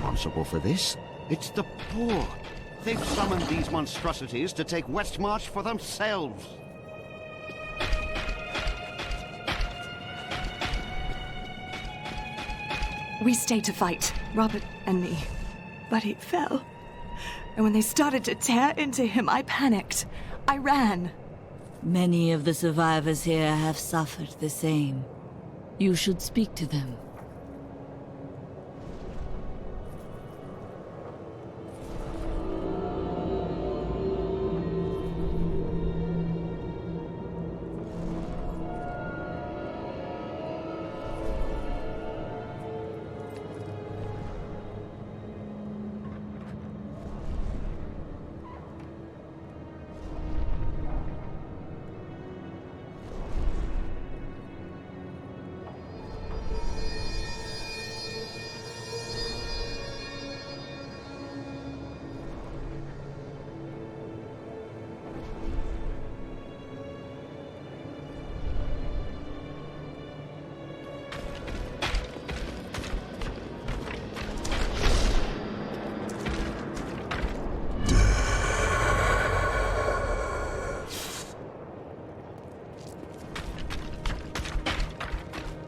responsible for this. It's the poor. They've summoned these monstrosities to take Westmarch for themselves. We stayed to fight, Robert and me. But he fell. And when they started to tear into him, I panicked. I ran. Many of the survivors here have suffered the same. You should speak to them.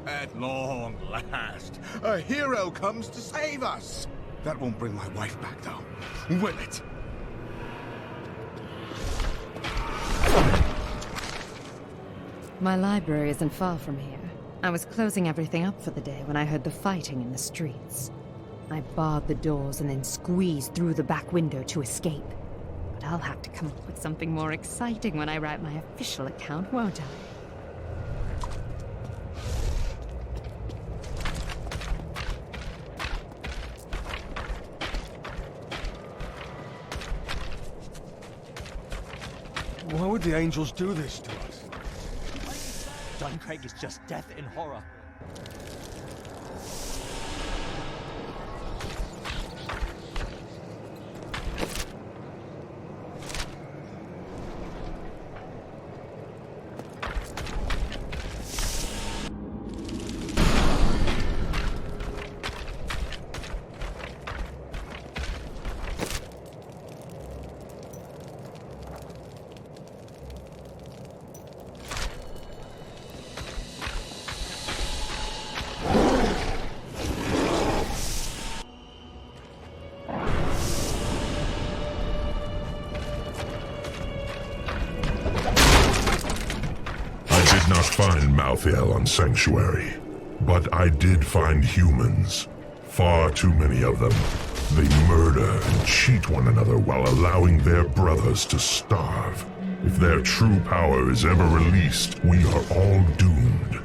At long last, a hero comes to save us. That won't bring my wife back, though, will it? My library isn't far from here. I was closing everything up for the day when I heard the fighting in the streets. I barred the doors and then squeezed through the back window to escape. But I'll have to come up with something more exciting when I write my official account, won't I? Why would the angels do this to us? Duncraig is just death in horror. I did not find Malthael on Sanctuary, but I did find humans. Far too many of them. They murder and cheat one another while allowing their brothers to starve. If their true power is ever released, we are all doomed.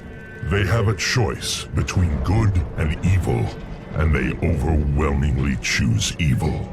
They have a choice between good and evil, and they overwhelmingly choose evil.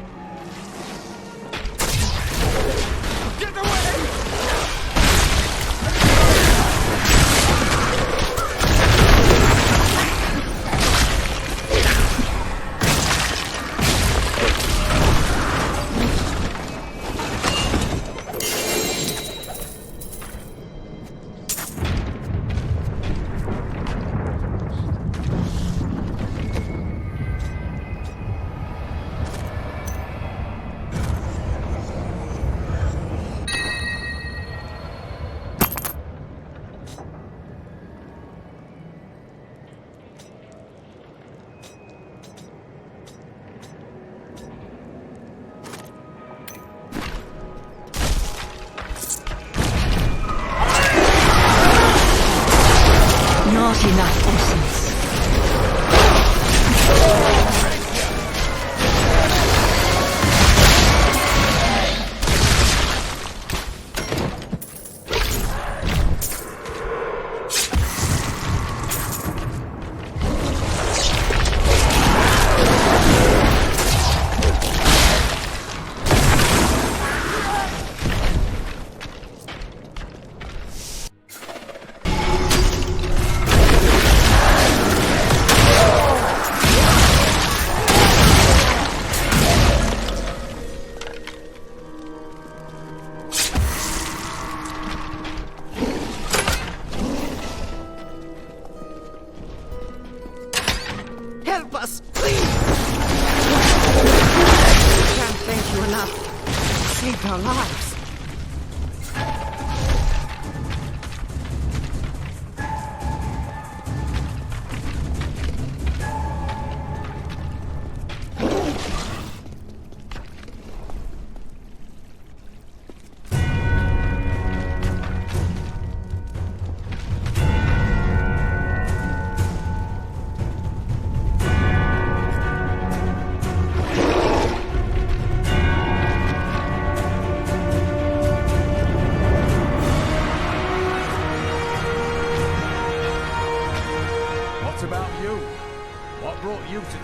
our lives.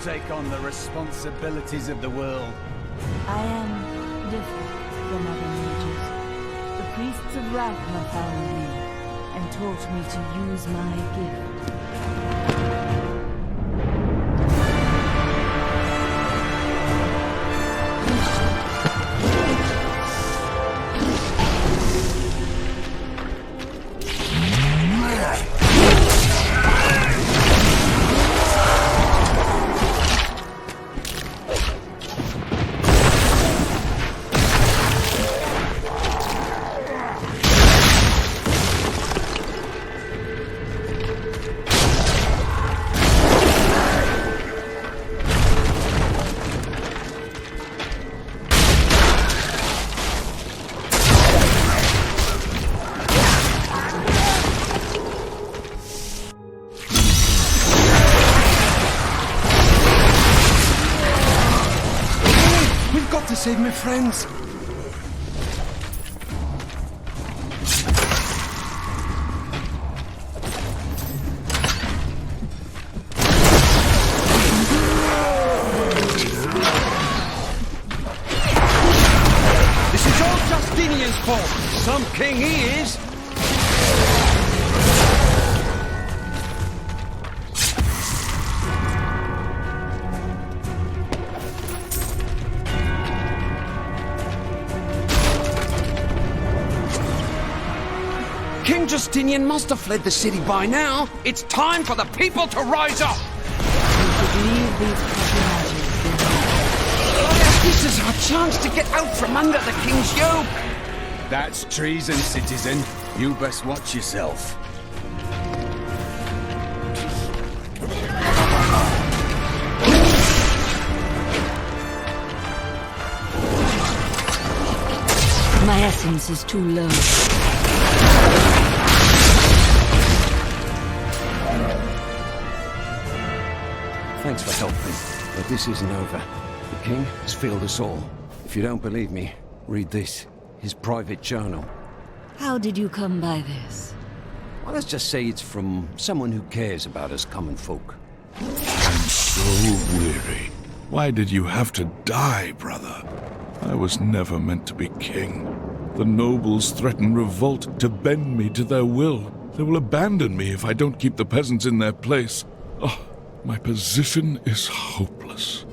Take on the responsibilities of the world. I am different from other mages. The priests of Ragnar found me and taught me to use my gift. Save my friends. This is all Justinian's fault. Some king he is. King Justinian must have fled the city by now. It's time for the people to rise up. This is our chance to get out from under the king's yoke. That's treason, citizen. You best watch yourself. My essence is too low. Thanks for helping, but this isn't over. The king has failed us all. If you don't believe me, read this. His private journal. How did you come by this? Well, let's just say it's from someone who cares about us common folk. I'm so weary. Why did you have to die, brother? I was never meant to be king. The nobles threaten revolt to bend me to their will. They will abandon me if I don't keep the peasants in their place. Oh, my position is hopeless.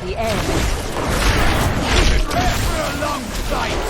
the end. Prepare for a long fight!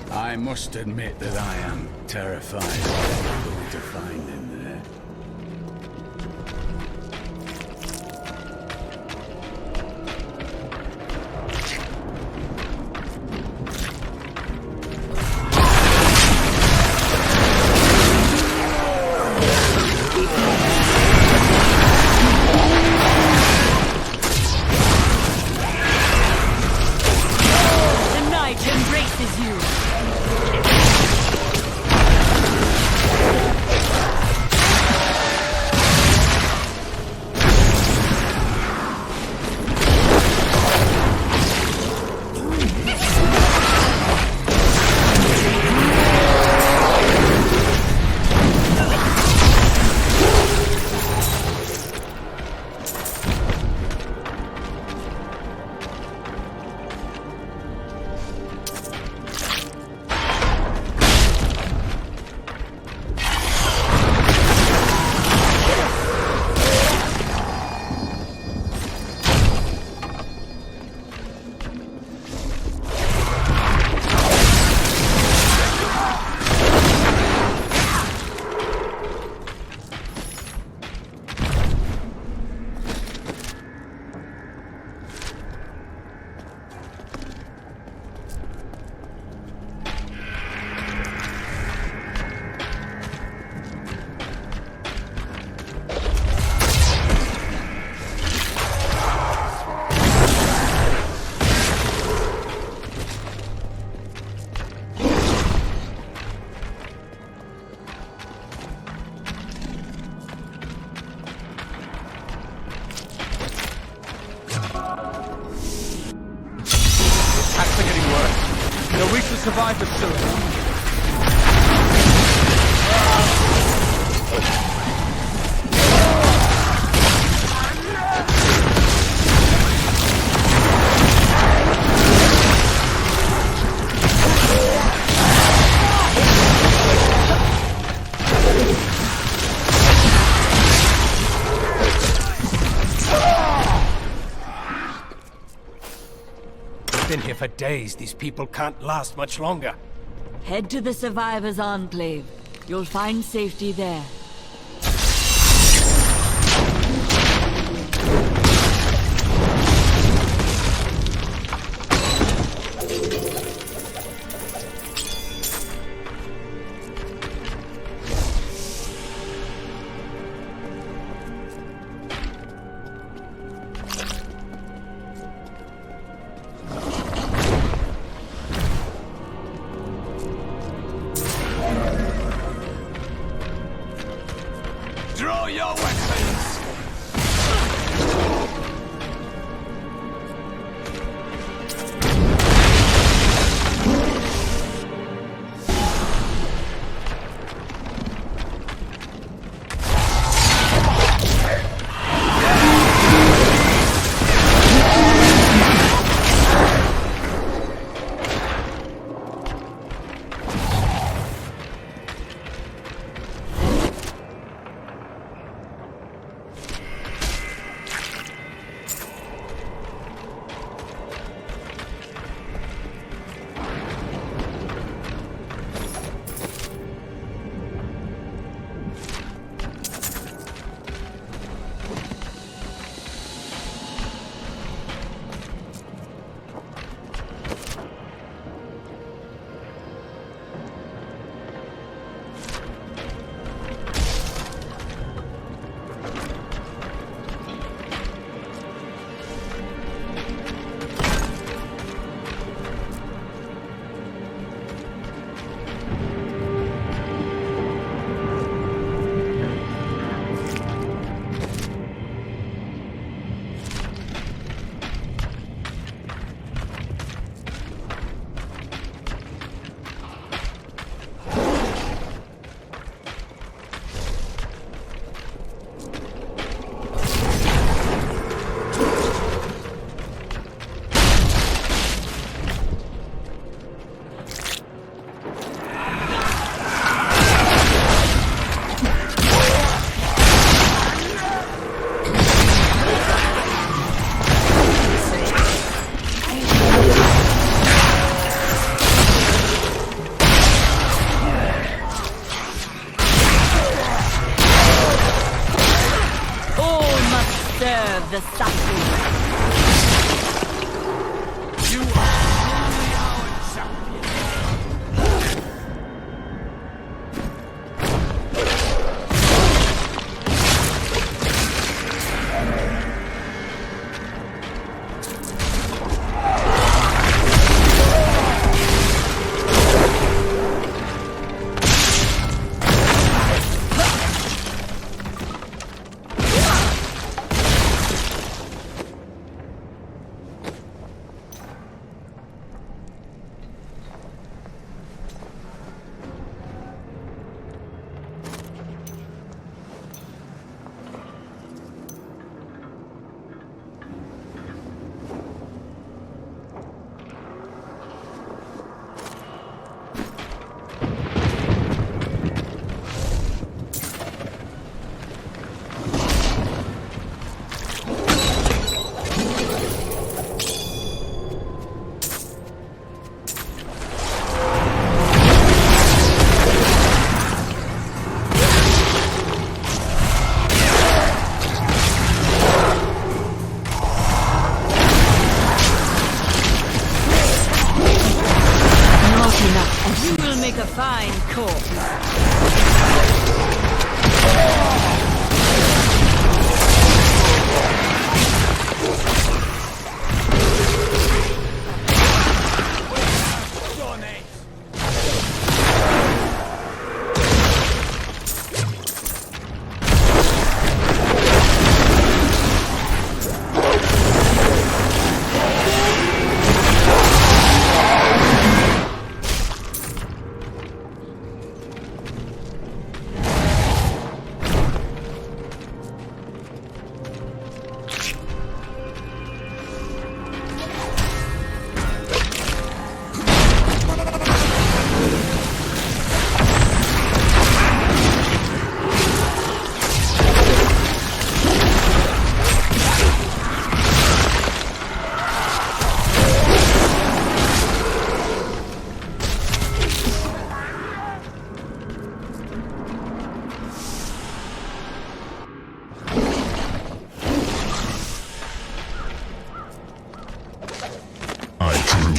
I must admit that I am terrified of what I'm going to find in there. The night embraces you. Attacks are getting worse. They'll reach the survivors soon. Been here for days. These people can't last much longer. Head to the Survivors' Enclave. You'll find safety there. Draw your weapons! The suffering. You are only our champion. You will make a fine corpse.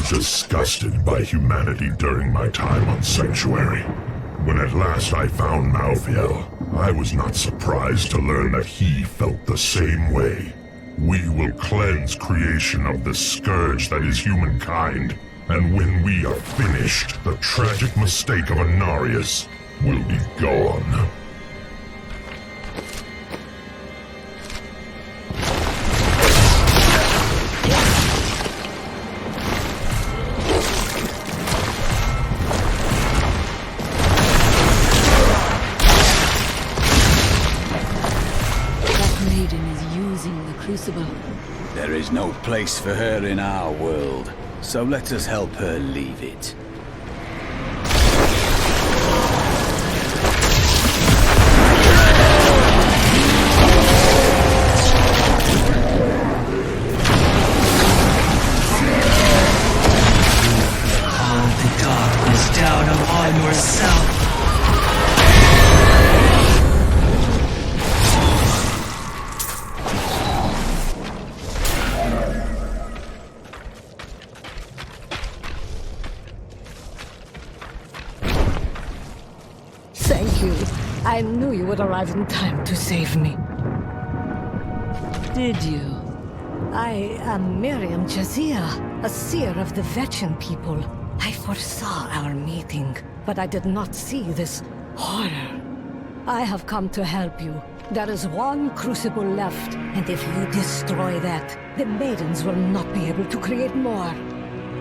Disgusted by humanity during my time on Sanctuary. When at last I found Malthael, I was not surprised to learn that he felt the same way. We will cleanse creation of the scourge that is humankind, and when we are finished, the tragic mistake of Anarius will be gone. crucible. There is no place for her in our world, so let us help her leave it. Call the darkness down upon yourself. Thank you. I knew you would arrive in time to save me. Did you? I am Miriam Jazia, a seer of the Vetchin people. I foresaw our meeting, but I did not see this horror. I have come to help you. There is one crucible left, and if you destroy that, the maidens will not be able to create more.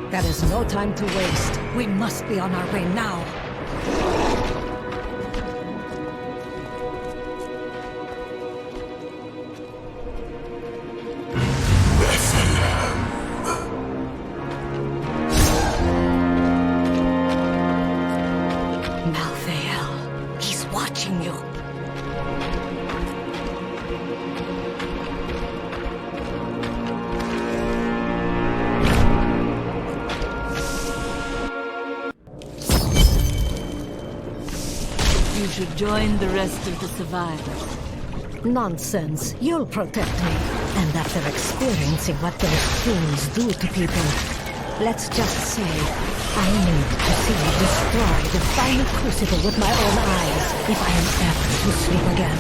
There is no time to waste. We must be on our way now. Malthael, he's watching you. You should join the rest of the survivors. Nonsense. You'll protect me. And after experiencing what those things do to people, let's just say I need to see you destroy the final crucible with my own eyes if I am ever to sleep again.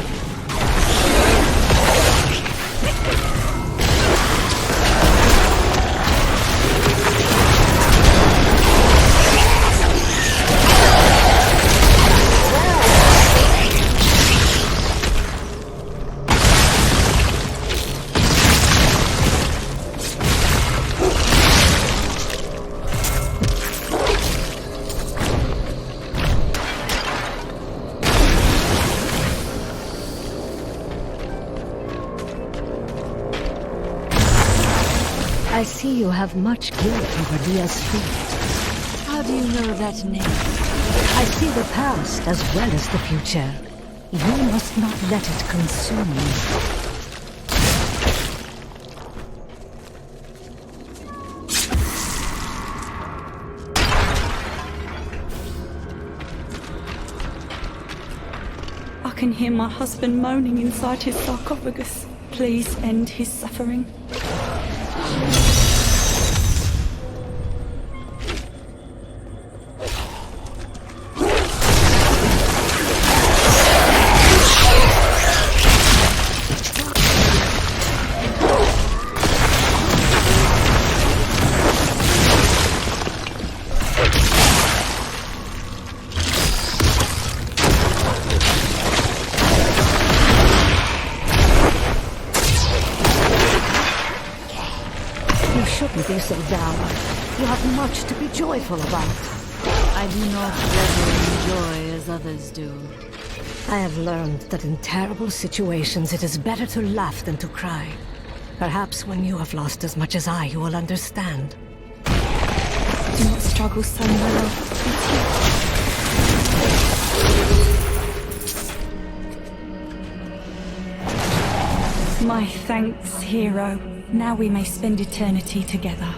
I see you have much guilt over Dia's fate. How do you know that name? I see the past as well as the future. You must not let it consume you. I can hear my husband moaning inside his sarcophagus. Please end his suffering. You shouldn't be so down. You have much to be joyful about. I do not revel in joy as others do. I have learned that in terrible situations it is better to laugh than to cry. Perhaps when you have lost as much as I, you will understand. Do not struggle so, my love. My thanks, hero. Now we may spend eternity together.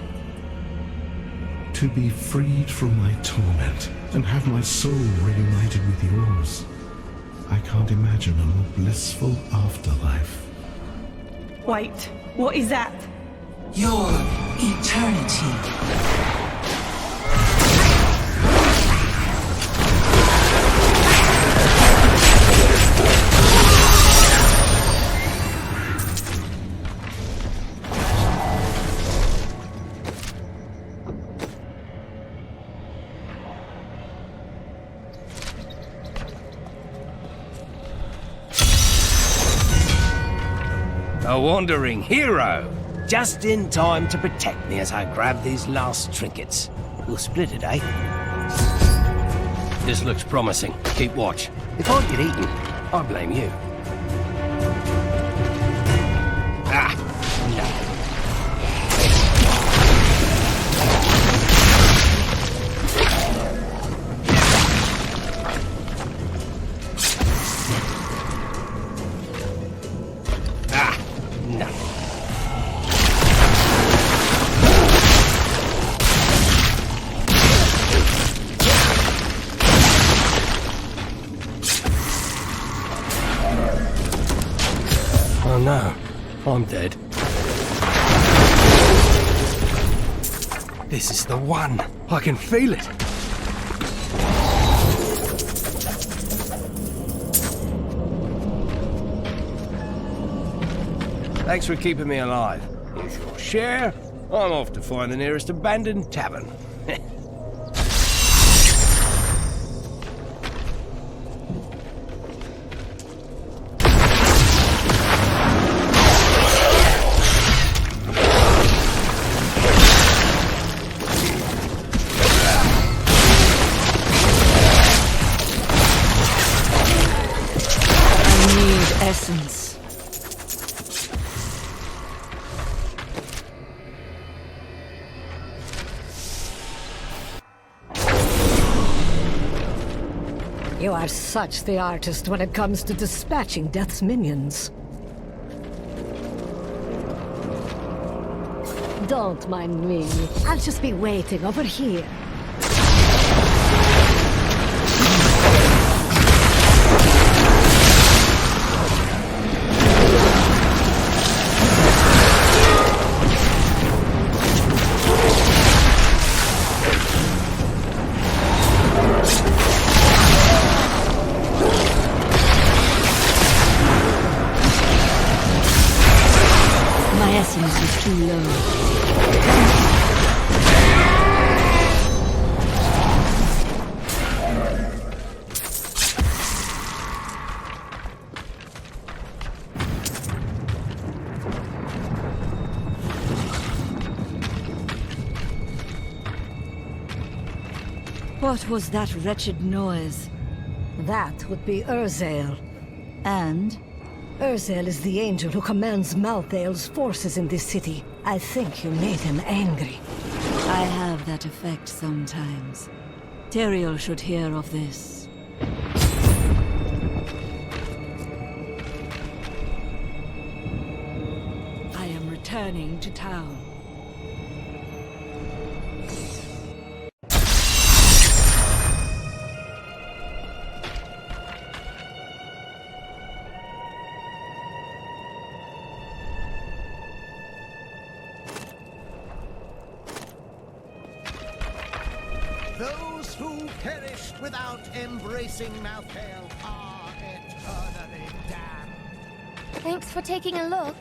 To be freed from my torment and have my soul reunited with yours. I can't imagine a more blissful afterlife. Wait, what is that? Your eternity. A wandering hero! Just in time to protect me as I grab these last trinkets. We'll split it, eh? This looks promising. Keep watch. If I get eaten, I blame you. Ah! Oh no, I'm dead. This is the one. I can feel it. Thanks for keeping me alive. Here's your share. I'm off to find the nearest abandoned tavern. Essence. You are such the artist when it comes to dispatching Death's minions. Don't mind me. I'll just be waiting over here. My essence is too low. What was that wretched noise? That would be Urzael. And? Urzael is the angel who commands Malthael's forces in this city. I think you made him angry. I have that effect sometimes. Teriel should hear of this. I am returning to town. Those who perished without embracing Malthael are eternally damned. Thanks for taking a look.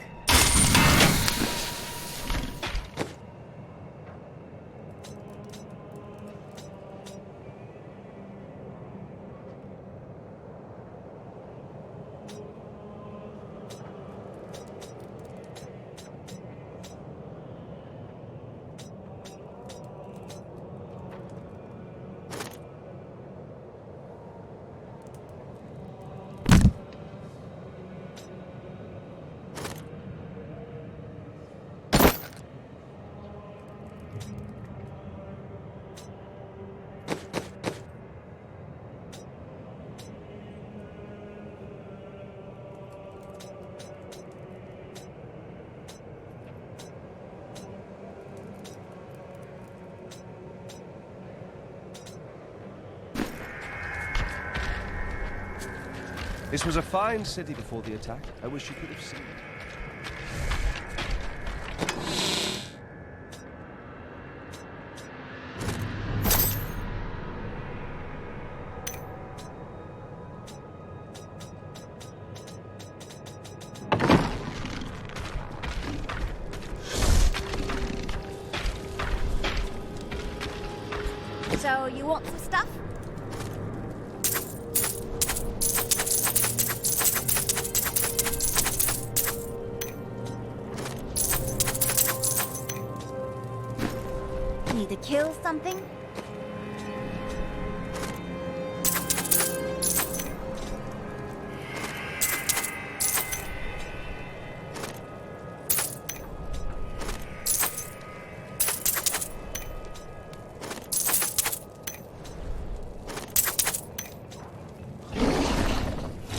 This was a fine city before the attack. I wish you could have seen it. So, you want some stuff? Need to kill something?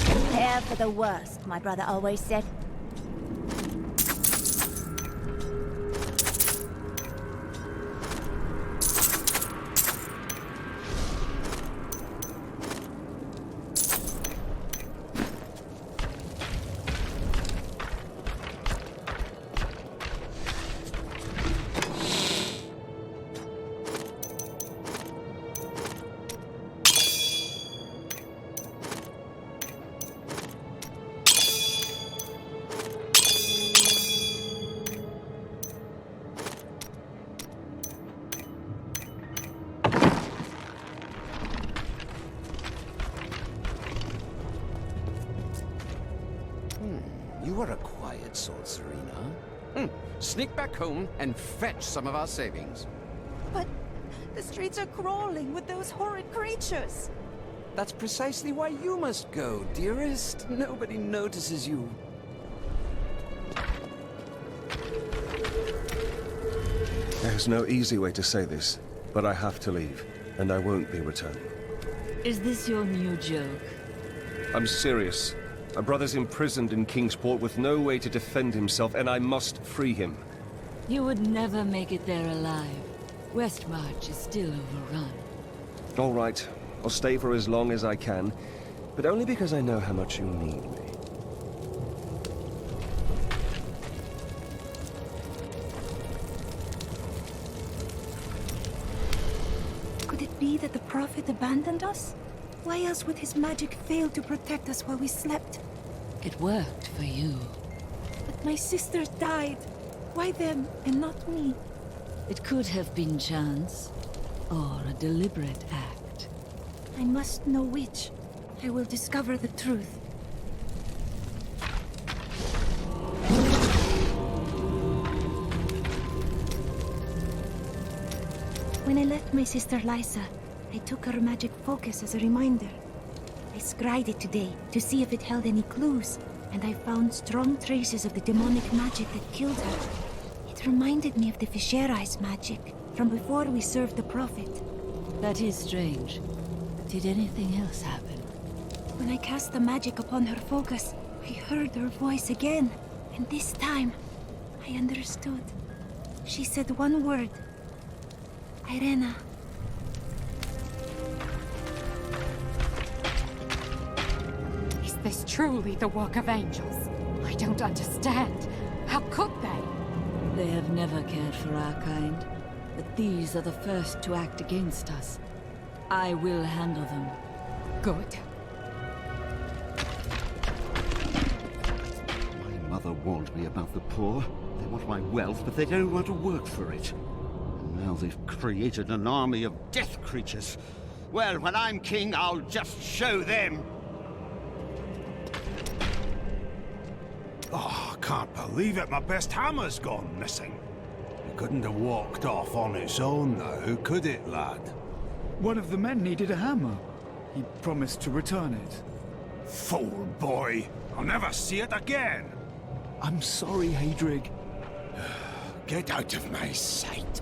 Prepare for the worst, my brother always said. You are a quiet sort, Serena. Sneak back home and fetch some of our savings. But the streets are crawling with those horrid creatures. That's precisely why you must go, dearest. Nobody notices you. There's no easy way to say this, but I have to leave, and I won't be returning. Is this your new joke? I'm serious. My brother's imprisoned in Kingsport with no way to defend himself, and I must free him. You would never make it there alive. Westmarch is still overrun. All right, I'll stay for as long as I can, but only because I know how much you need me. Could it be that the Prophet abandoned us? Why else would his magic fail to protect us while we slept? It worked for you. But my sisters died. Why them and not me? It could have been chance, or a deliberate act. I must know which. I will discover the truth. When I left my sister Lysa, I took her magic focus as a reminder. I scryed it today to see if it held any clues, and I found strong traces of the demonic magic that killed her. It reminded me of the Fisherai's magic from before we served the Prophet. That is strange. Did anything else happen? When I cast the magic upon her focus, I heard her voice again, and this time, I understood. She said one word. Irena. Is this truly the work of angels? I don't understand. How could they? They have never cared for our kind, but these are the first to act against us. I will handle them. Good. My mother warned me about the poor. They want my wealth, but they don't want to work for it. And now they've created an army of death creatures. Well, when I'm king, I'll just show them. Oh, I can't believe it. My best hammer's gone missing. It couldn't have walked off on its own, though, could it, lad? One of the men needed a hammer. He promised to return it. Fool boy! I'll never see it again! I'm sorry, Hadrig. Get out of my sight.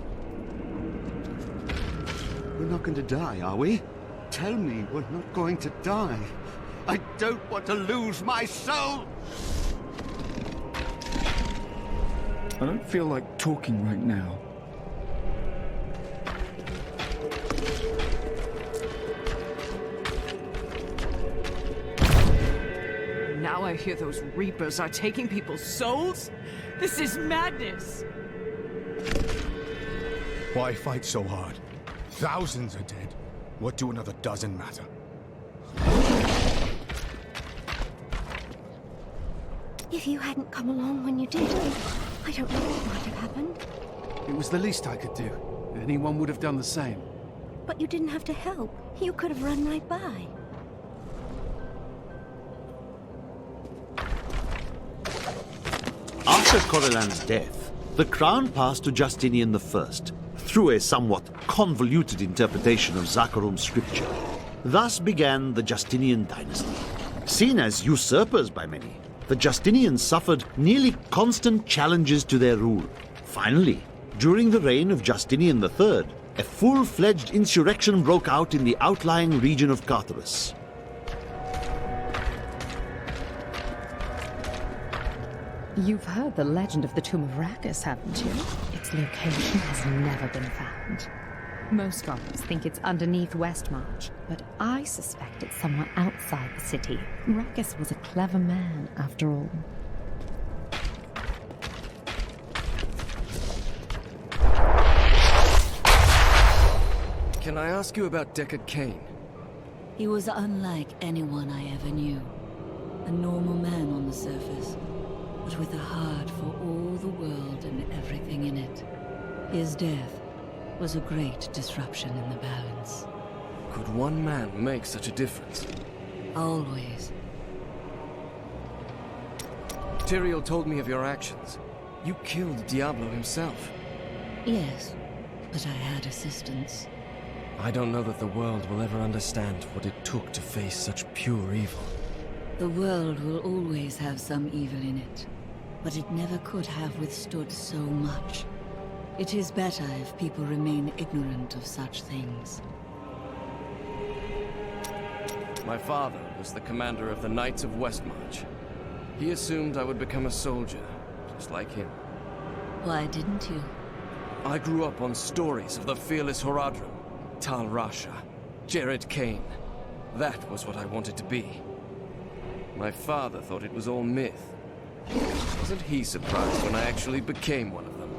We're not going to die, are we? Tell me we're not going to die. I don't want to lose my soul! I don't feel like talking right now. Now I hear those Reapers are taking people's souls? This is madness! Why fight so hard? Thousands are dead. What do another dozen matter? If you hadn't come along when you did, I don't know what might have happened. It was the least I could do. Anyone would have done the same. But you didn't have to help. You could have run right by. After Corellan's death, the crown passed to Justinian I, through a somewhat convoluted interpretation of Zakharum's scripture. Thus began the Justinian dynasty. Seen as usurpers by many, the Justinians suffered nearly constant challenges to their rule. Finally, during the reign of Justinian III, a full-fledged insurrection broke out in the outlying region of Cartharis. You've heard the legend of the Tomb of Rackus, haven't you? Its location has never been found. Most scholars think it's underneath Westmarch, but I suspect it's somewhere outside the city. Rackus was a clever man, after all. Can I ask you about Deckard Cain? He was unlike anyone I ever knew. A normal man on the surface, but with a heart for all the world and everything in it. His death was a great disruption in the balance. Could one man make such a difference? Always. Tyrael told me of your actions. You killed Diablo himself. Yes, but I had assistance. I don't know that the world will ever understand what it took to face such pure evil. The world will always have some evil in it, but it never could have withstood so much. It is better if people remain ignorant of such things. My father was the commander of the Knights of Westmarch. He assumed I would become a soldier, just like him. Why didn't you? I grew up on stories of the fearless Horadrim, Tal Rasha, Jared Kane. That was what I wanted to be. My father thought it was all myth. Wasn't he surprised when I actually became one of them?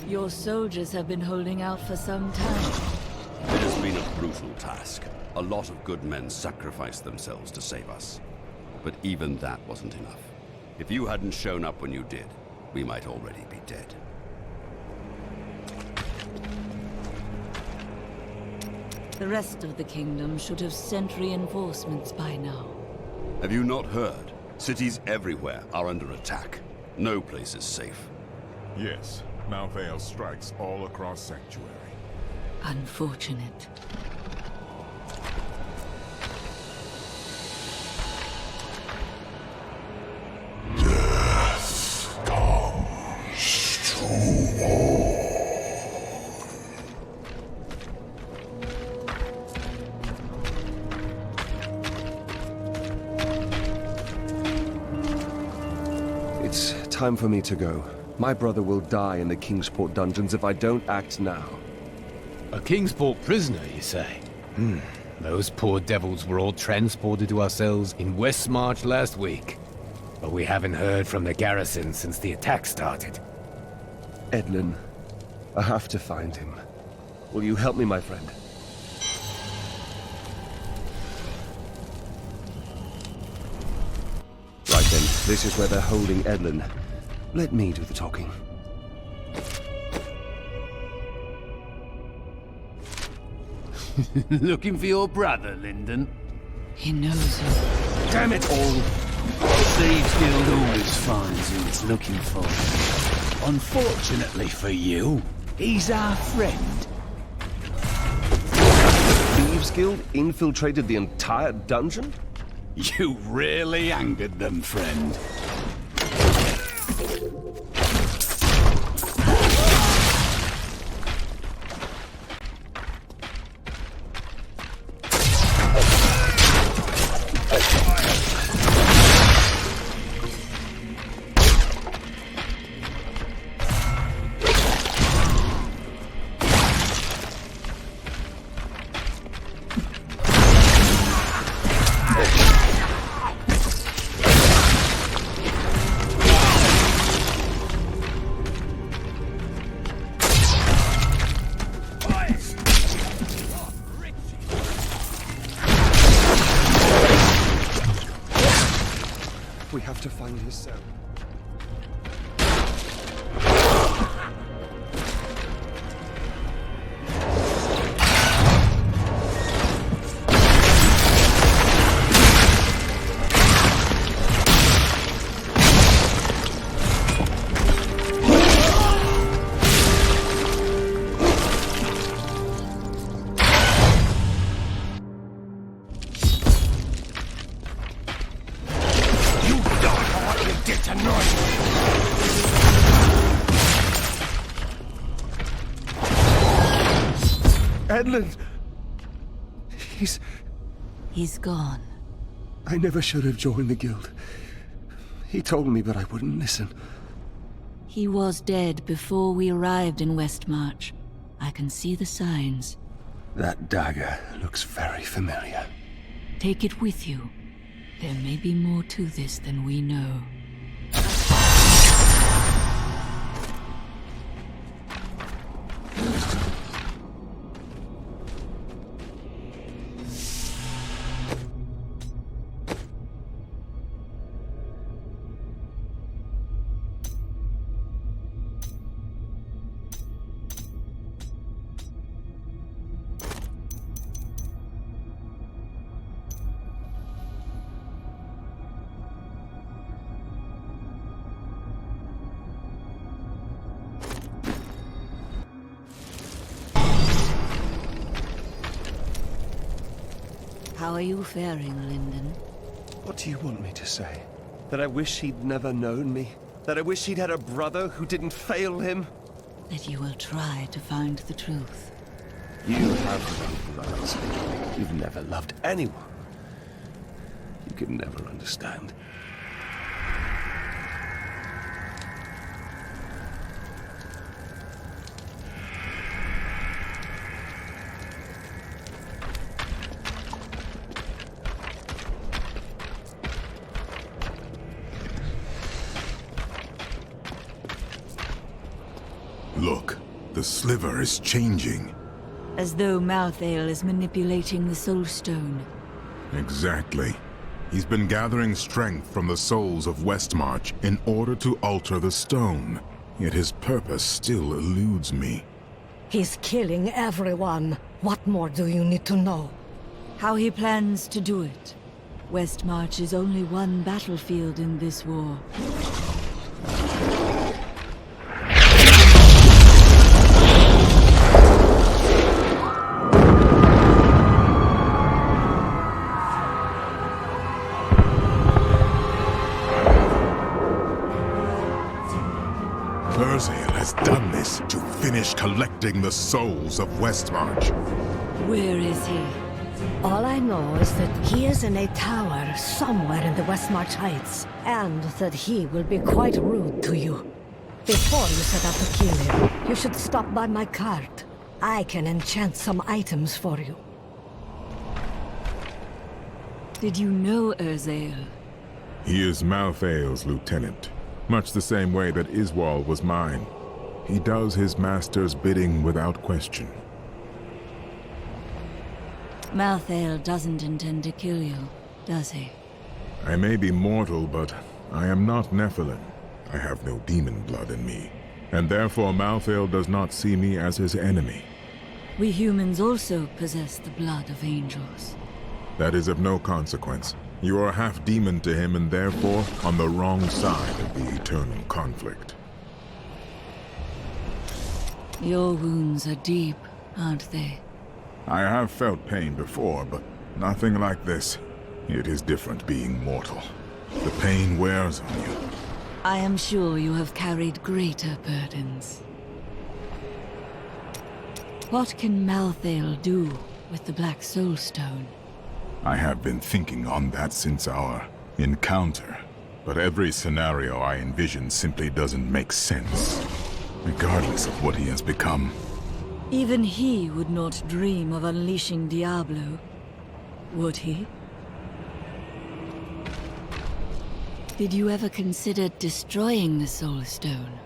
Your soldiers have been holding out for some time. It has been a brutal task. A lot of good men sacrificed themselves to save us. But even that wasn't enough. If you hadn't shown up when you did, we might already be dead. The rest of the kingdom should have sent reinforcements by now. Have you not heard? Cities everywhere are under attack. No place is safe. Yes, Malvale strikes all across Sanctuary. Unfortunate. It's time for me to go. My brother will die in the Kingsport dungeons if I don't act now. A Kingsport prisoner, you say? Those poor devils were all transported to our cells in Westmarch last week. But we haven't heard from the garrison since the attack started. Edlin, I have to find him. Will you help me, my friend? Right then, this is where they're holding Edlin. Let me do the talking. Looking for your brother, Lyndon? He knows you. Damn it all! Thieves Guild always finds who it's looking for. Unfortunately for you, he's our friend. Thieves Guild infiltrated the entire dungeon? You really angered them, friend. We have to find his cell. Edlin! He's gone. I never should have joined the guild. He told me, but I wouldn't listen. He was dead before we arrived in Westmarch. I can see the signs. That dagger looks very familiar. Take it with you. There may be more to this than we know. How are you faring, Lyndon? What do you want me to say? That I wish he'd never known me? That I wish he'd had a brother who didn't fail him? That you will try to find the truth. You have no brothers. You've never loved anyone. You can never understand. Look, the sliver is changing. As though Malthael is manipulating the Soul Stone. Exactly. He's been gathering strength from the souls of Westmarch in order to alter the stone. Yet his purpose still eludes me. He's killing everyone. What more do you need to know? How he plans to do it. Westmarch is only one battlefield in this war. Urzael has done this to finish collecting the souls of Westmarch. Where is he? All I know is that he is in a tower somewhere in the Westmarch Heights, and that he will be quite rude to you. Before you set out to kill him, you should stop by my cart. I can enchant some items for you. Did you know Urzael? He is Malthael's lieutenant, much the same way that Iswal was mine. He does his master's bidding without question. Malthael doesn't intend to kill you, does he? I may be mortal, but I am not Nephilim. I have no demon blood in me, and therefore Malthael does not see me as his enemy. We humans also possess the blood of angels. That is of no consequence. You are half demon to him and therefore on the wrong side of the eternal conflict. Your wounds are deep, aren't they? I have felt pain before, but nothing like this. It is different being mortal. The pain wears on you. I am sure you have carried greater burdens. What can Malthael do with the Black Soul Stone? I have been thinking on that since our encounter, but every scenario I envision simply doesn't make sense, regardless of what he has become. Even he would not dream of unleashing Diablo, would he? Did you ever consider destroying the Soul Stone?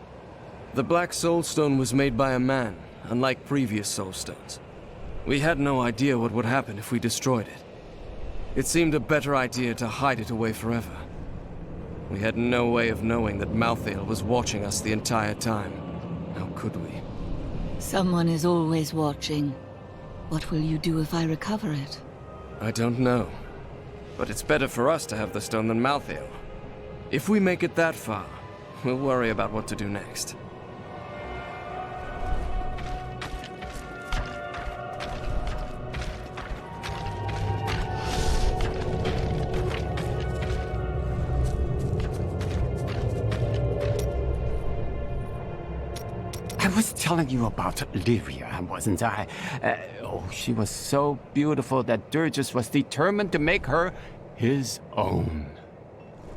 The Black Soul Stone was made by a man, unlike previous Soul Stones. We had no idea what would happen if we destroyed it. It seemed a better idea to hide it away forever. We had no way of knowing that Malthael was watching us the entire time. How could we? Someone is always watching. What will you do if I recover it? I don't know. But it's better for us to have the stone than Malthael. If we make it that far, we'll worry about what to do next. I was telling you about Lyria, wasn't I? She was so beautiful that Durgis was determined to make her his own.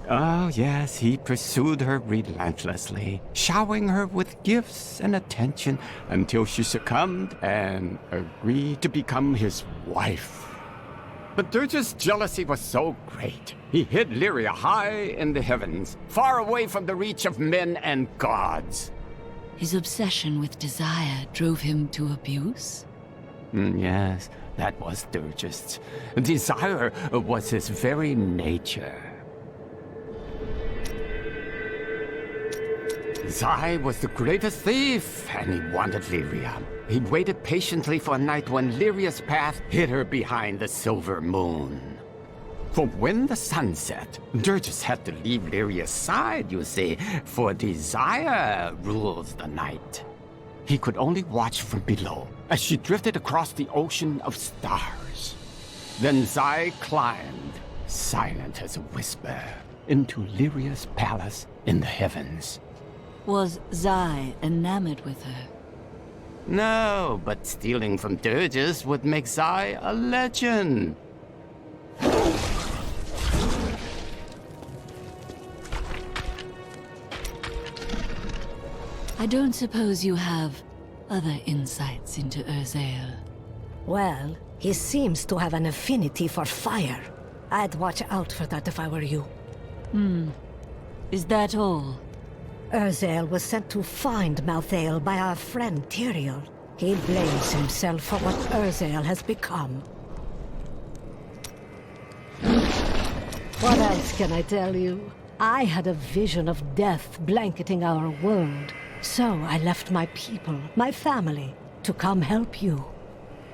Oh, yes, he pursued her relentlessly, showering her with gifts and attention until she succumbed and agreed to become his wife. But Durgis' jealousy was so great, he hid Lyria high in the heavens, far away from the reach of men and gods. His obsession with desire drove him to abuse? Yes, that was Durgis. Desire was his very nature. Zai was the greatest thief, and he wanted Lyria. He waited patiently for a night when Lyria's path hid her behind the silver moon. For when the sun set, Durgis had to leave Lyria's side, you see, for desire rules the night. He could only watch from below, as she drifted across the ocean of stars. Then Zai climbed, silent as a whisper, into Lyria's palace in the heavens. Was Zai enamored with her? No, but stealing from dirges would make Zai a legend. I don't suppose you have other insights into Urzael. Well, he seems to have an affinity for fire. I'd watch out for that if I were you. Is that all? Urzael was sent to find Malthael by our friend Tyrael. He blames himself for what Urzael has become. What else can I tell you? I had a vision of death blanketing our world. So I left my people, my family, to come help you.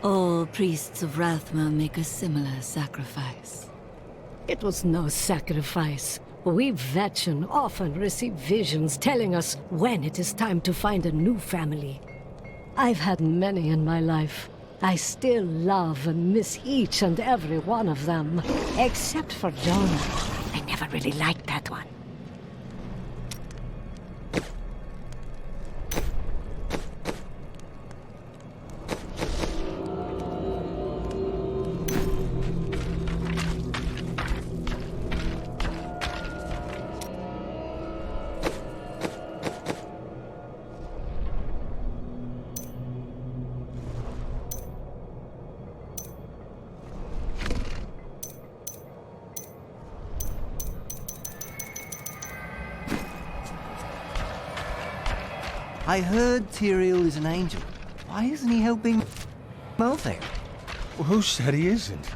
All priests of Rathma make a similar sacrifice. It was no sacrifice. We Vetchen often receive visions telling us when it is time to find a new family. I've had many in my life. I still love and miss each and every one of them. Except for Jonah. I never really liked that one. I heard Tyrael is an angel. Why isn't he helping Malthael? Well, who said he isn't?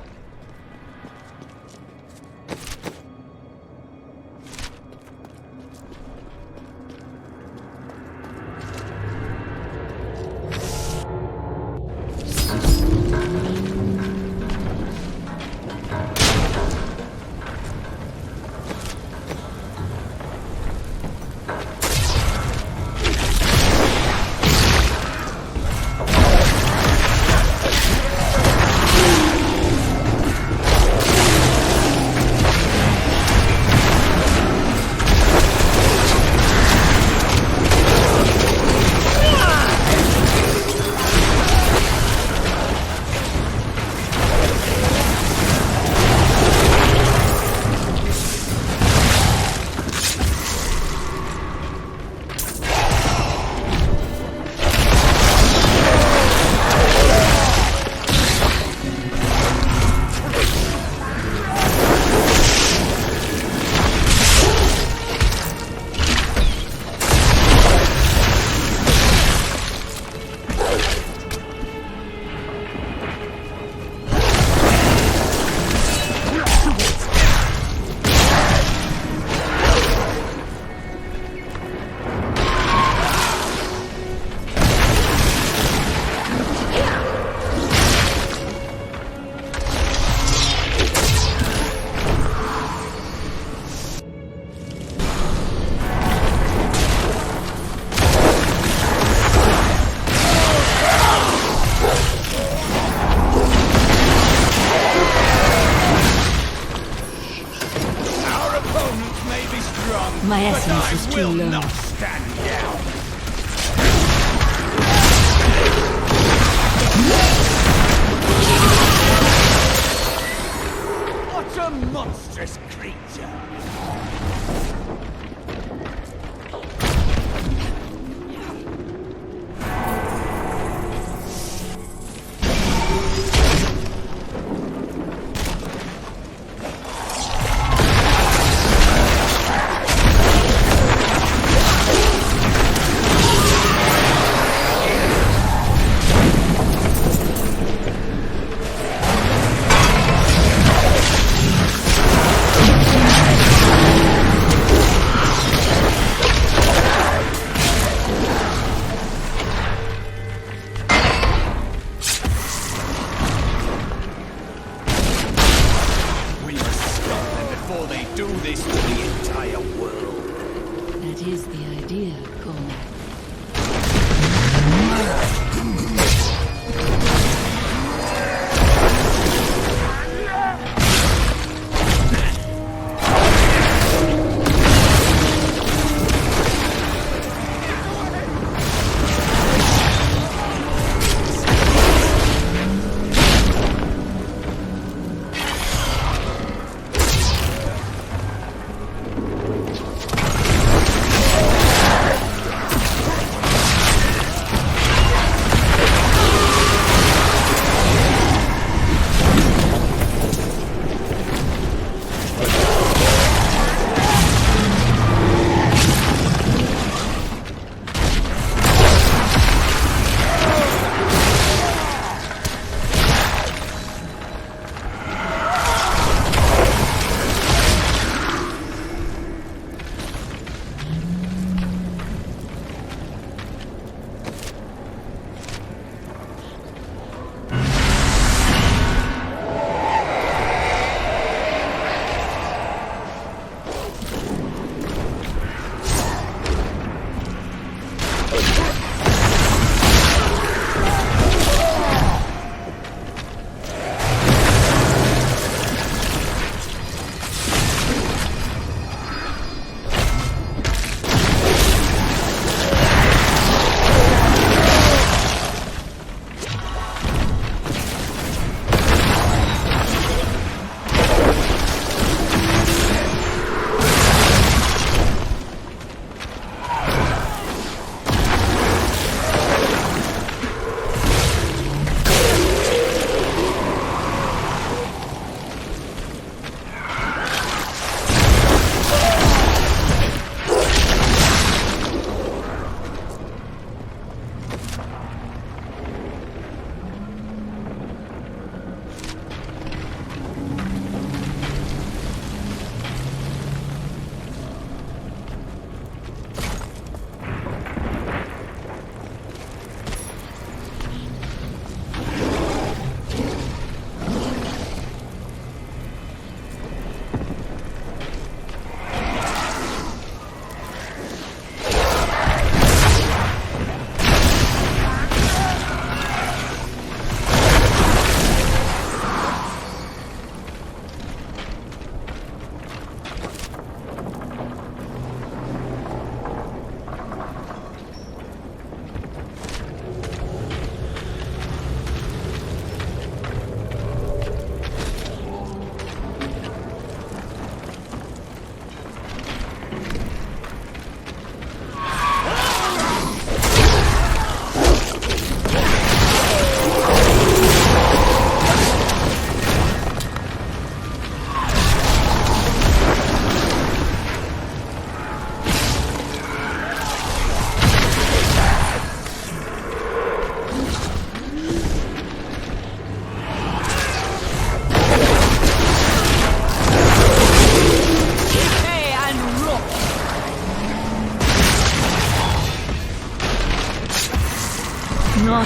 My essence is too low. Not stand down. What a monstrous creature! That is the idea, Cormac.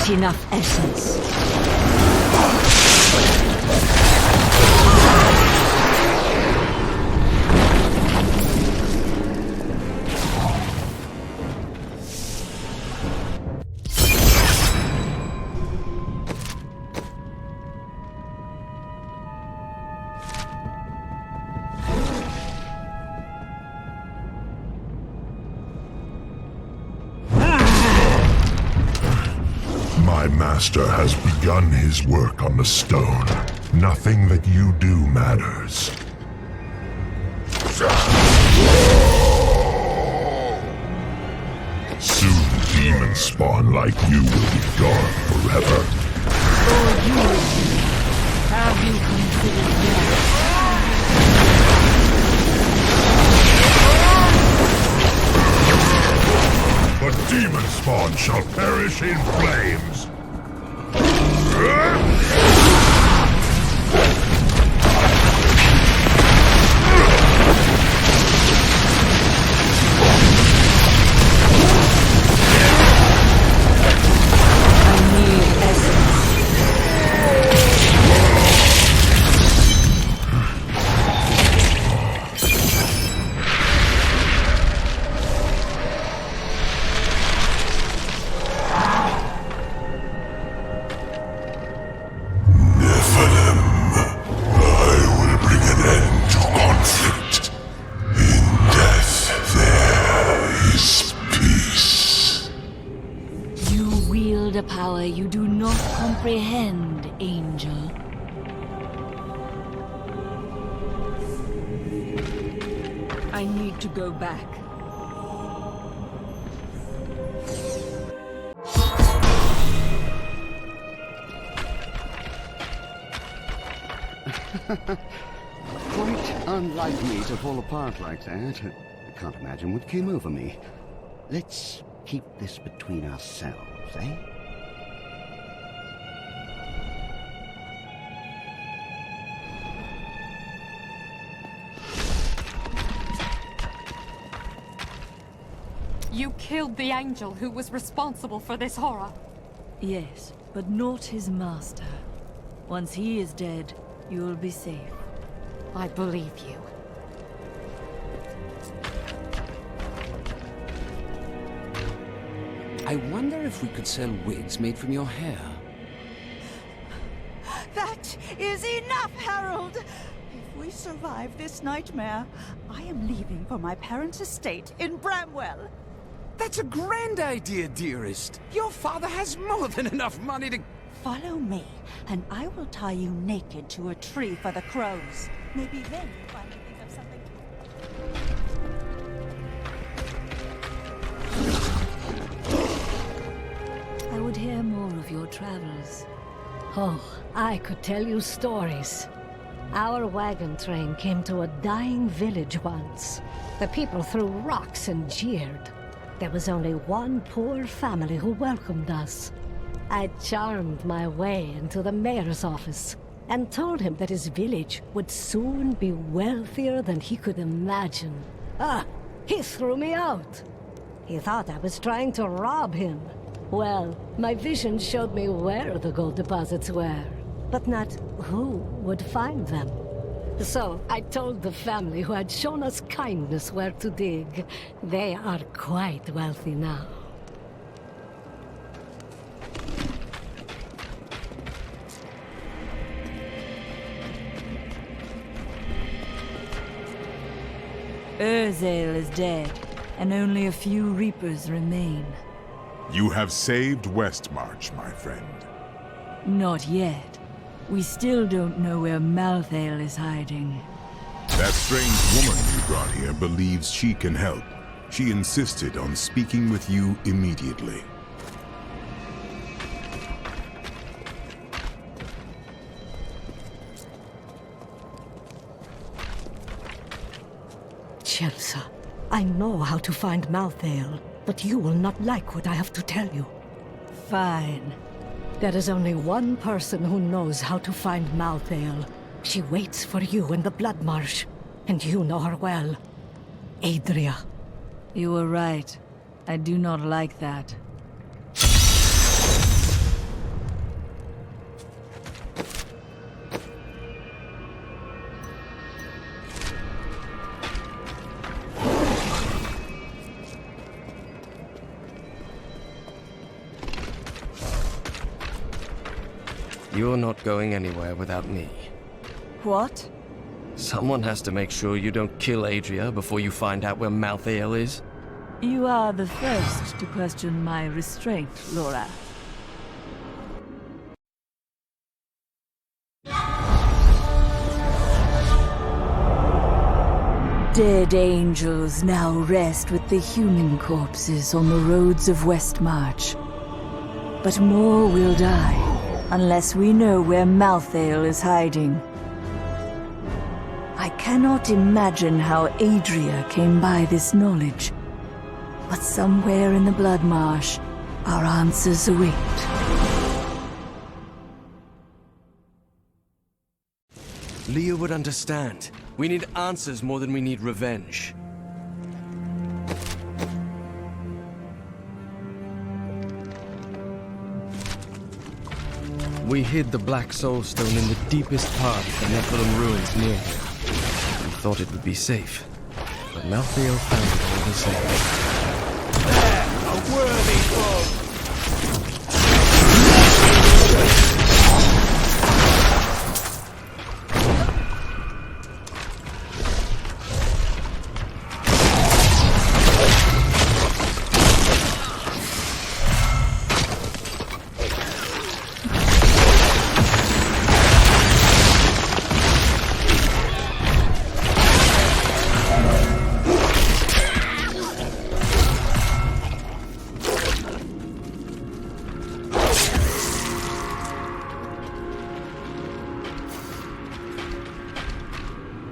not enough essence. My master has begun his work on the stone. Nothing that you do matters. Soon demon spawn like you will be gone forever. For you, have you considered death? But demon spawn shall perish in flames. A power you do not comprehend, Angel. I need to go back. Quite unlike me to fall apart like that. I can't imagine what came over me. Let's keep this between ourselves, eh? You killed the angel who was responsible for this horror. Yes, but not his master. Once he is dead, you'll be safe. I believe you. I wonder if we could sell wigs made from your hair. That is enough, Harold! If we survive this nightmare, I am leaving for my parents' estate in Bramwell. That's a grand idea, dearest. Your father has more than enough money to... Follow me, and I will tie you naked to a tree for the crows. Maybe then you'll finally think of something I would hear more of your travels. Oh, I could tell you stories. Our wagon train came to a dying village once. The people threw rocks and jeered. There was only one poor family who welcomed us. I charmed my way into the mayor's office and told him that his village would soon be wealthier than he could imagine. He threw me out. He thought I was trying to rob him. Well, my vision showed me where the gold deposits were, but not who would find them. So I told the family who had shown us kindness where to dig. They are quite wealthy now. Urzael is dead, and only a few Reapers remain. You have saved Westmarch, my friend. Not yet. We still don't know where Malthael is hiding. That strange woman you brought here believes she can help. She insisted on speaking with you immediately. Chelsea, I know how to find Malthael, but you will not like what I have to tell you. Fine. There is only one person who knows how to find Malthael. She waits for you in the Blood Marsh, and you know her well. Adria. You were right. I do not like that. You're not going anywhere without me. What? Someone has to make sure you don't kill Adria before you find out where Malthael is. You are the first to question my restraint, Laura. Dead angels now rest with the human corpses on the roads of Westmarch. But more will die, unless we know where Malthael is hiding. I cannot imagine how Adria came by this knowledge. But somewhere in the Blood Marsh, our answers await. Leah would understand. We need answers more than we need revenge. We hid the Black Soul Stone in the deepest part of the Nephilim ruins near here. We thought it would be safe, but Malthael found it all the same. There, a worthy foe!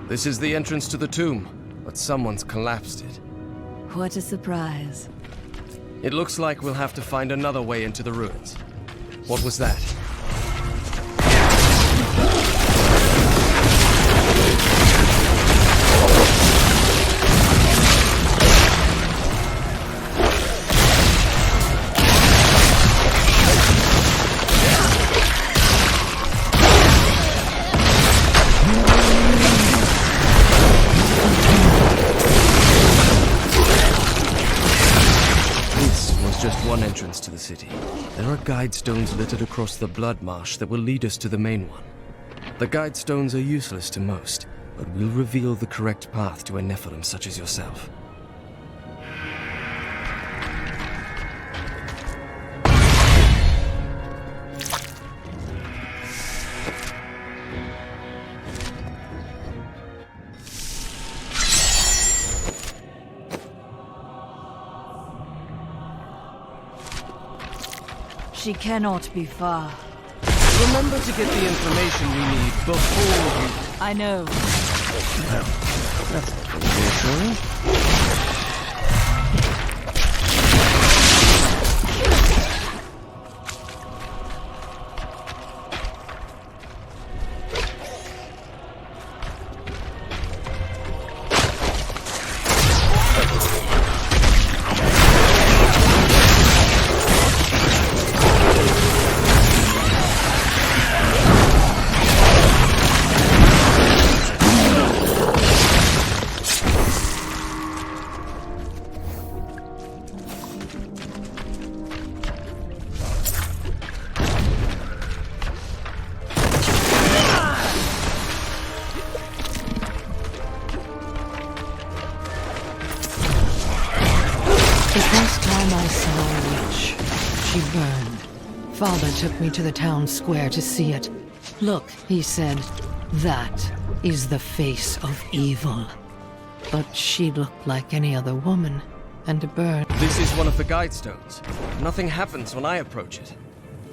This is the entrance to the tomb, but someone's collapsed it. What a surprise. It looks like we'll have to find another way into the ruins. What was that? Just one entrance to the city. There are guide stones littered across the Blood Marsh that will lead us to the main one. The guide stones are useless to most, but will reveal the correct path to a Nephilim such as yourself. She cannot be far. Remember to get the information we need before you... I know. Reassuring? Father took me to the town square to see it. Look, he said, that is the face of evil. But she looked like any other woman, and burned. This is one of the guide stones. Nothing happens when I approach it.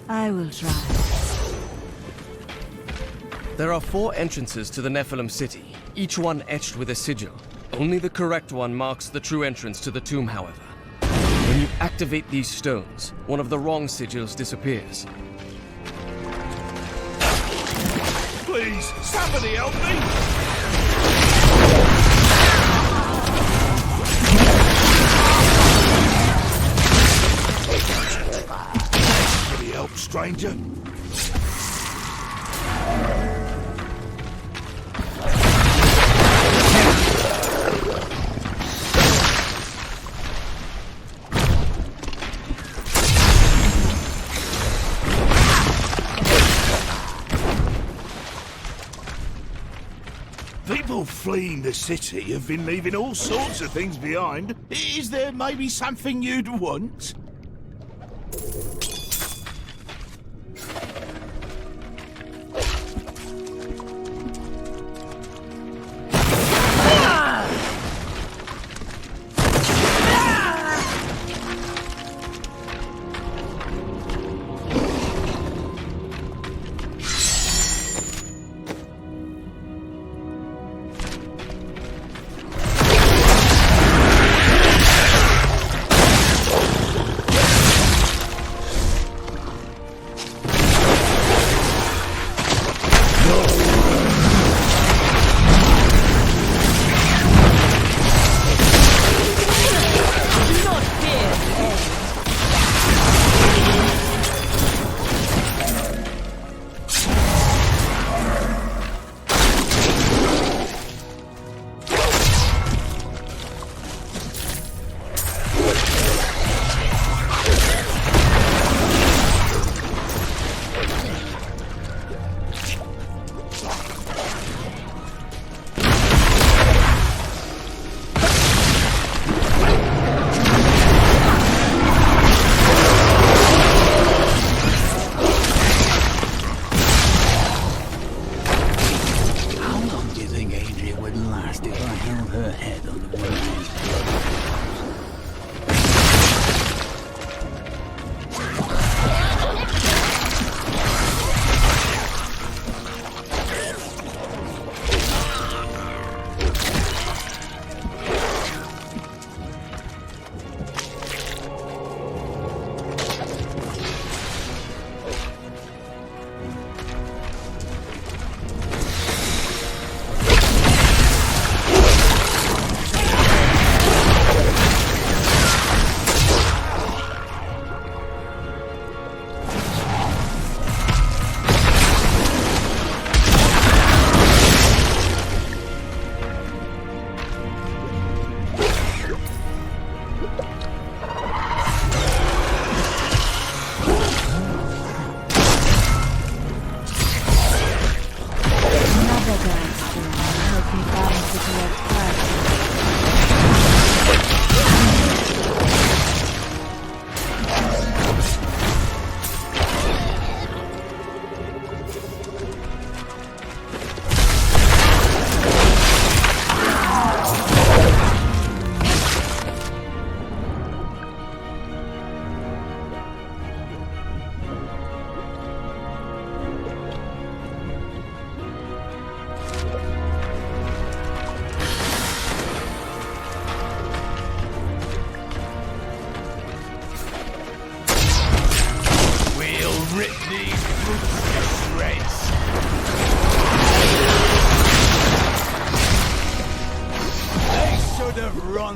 I will try. There are 4 entrances to the Nephilim city, each one etched with a sigil. Only the correct one marks the true entrance to the tomb, however. When you activate these stones, one of the wrong sigils disappears. Please, somebody help me! Somebody help, stranger? People fleeing the city have been leaving all sorts of things behind. Is there maybe something you'd want?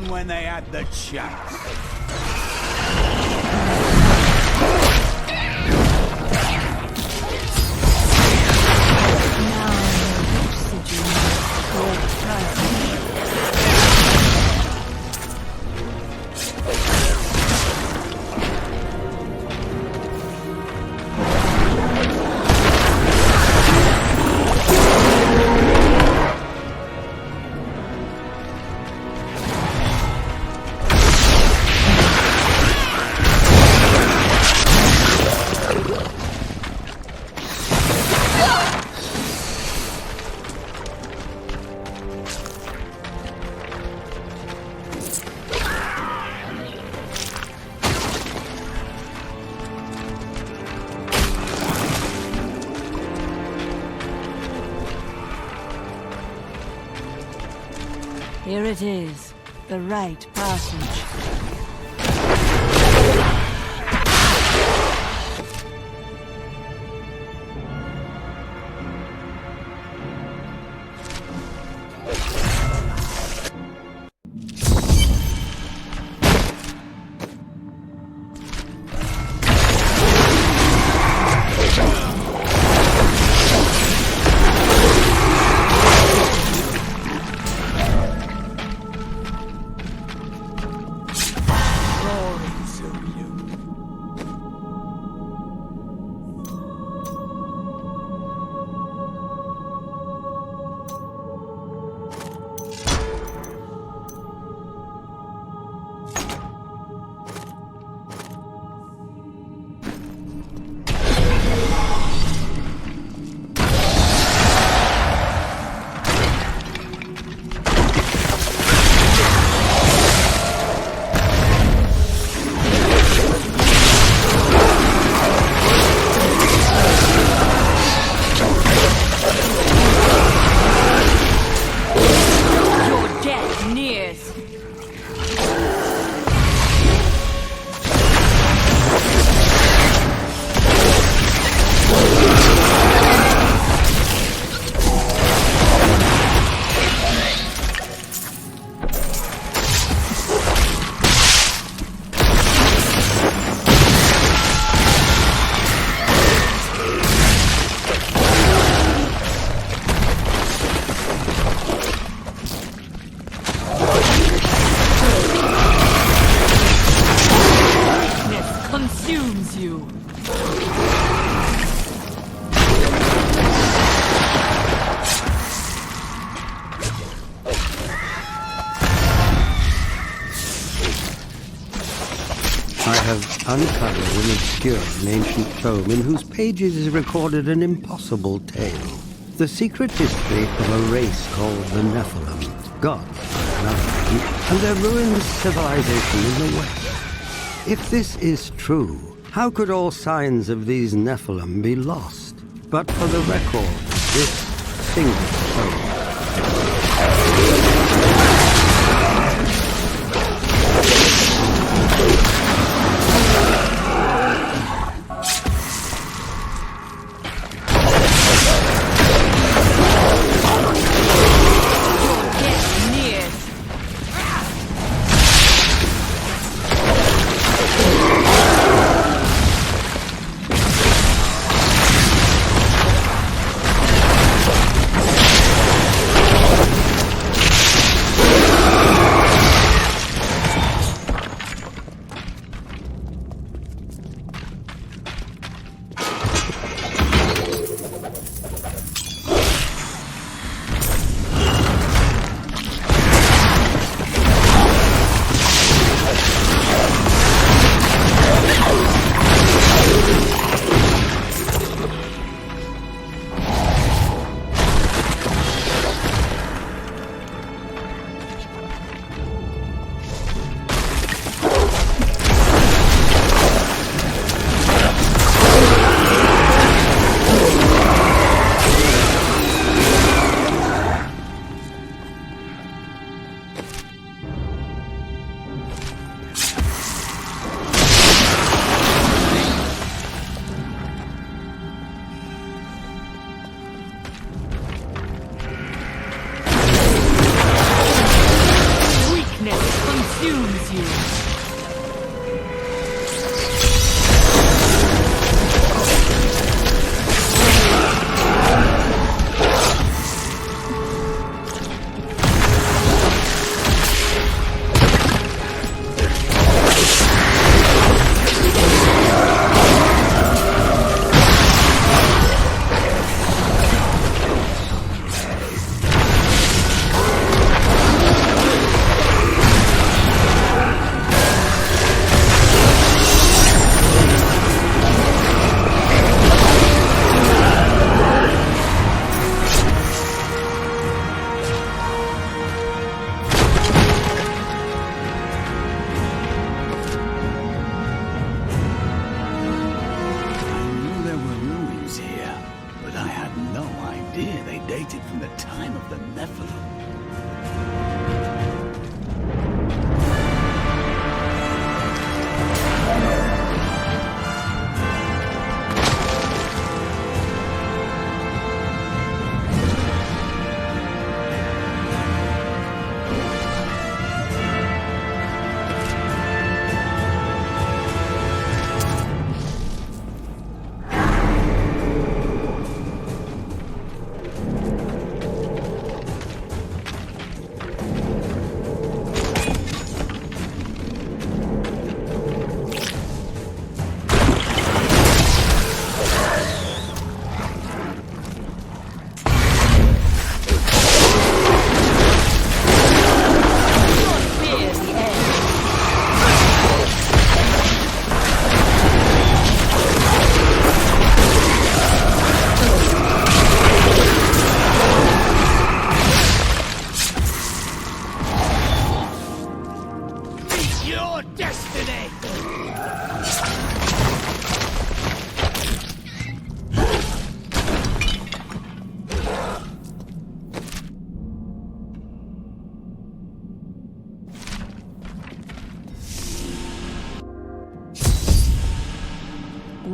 When they had the chance. Here it is, the right passage. consumes you. I have uncovered an obscure and ancient tome in whose pages is recorded an impossible tale. The secret history of a race called the Nephilim, gods for another name, and their ruined civilization in the West. If this is true, how could all signs of these Nephilim be lost? But for the record of this single tome.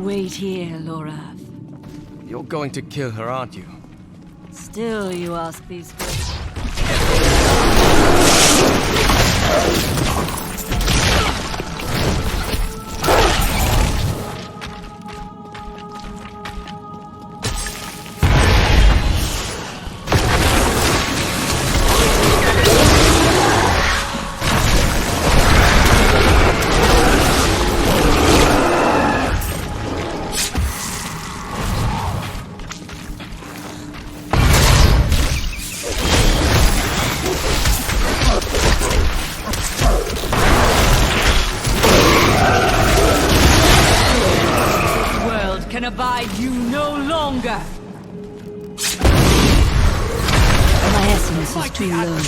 Wait here, Lorath. You're going to kill her, aren't you? Still you ask these questions. is too low.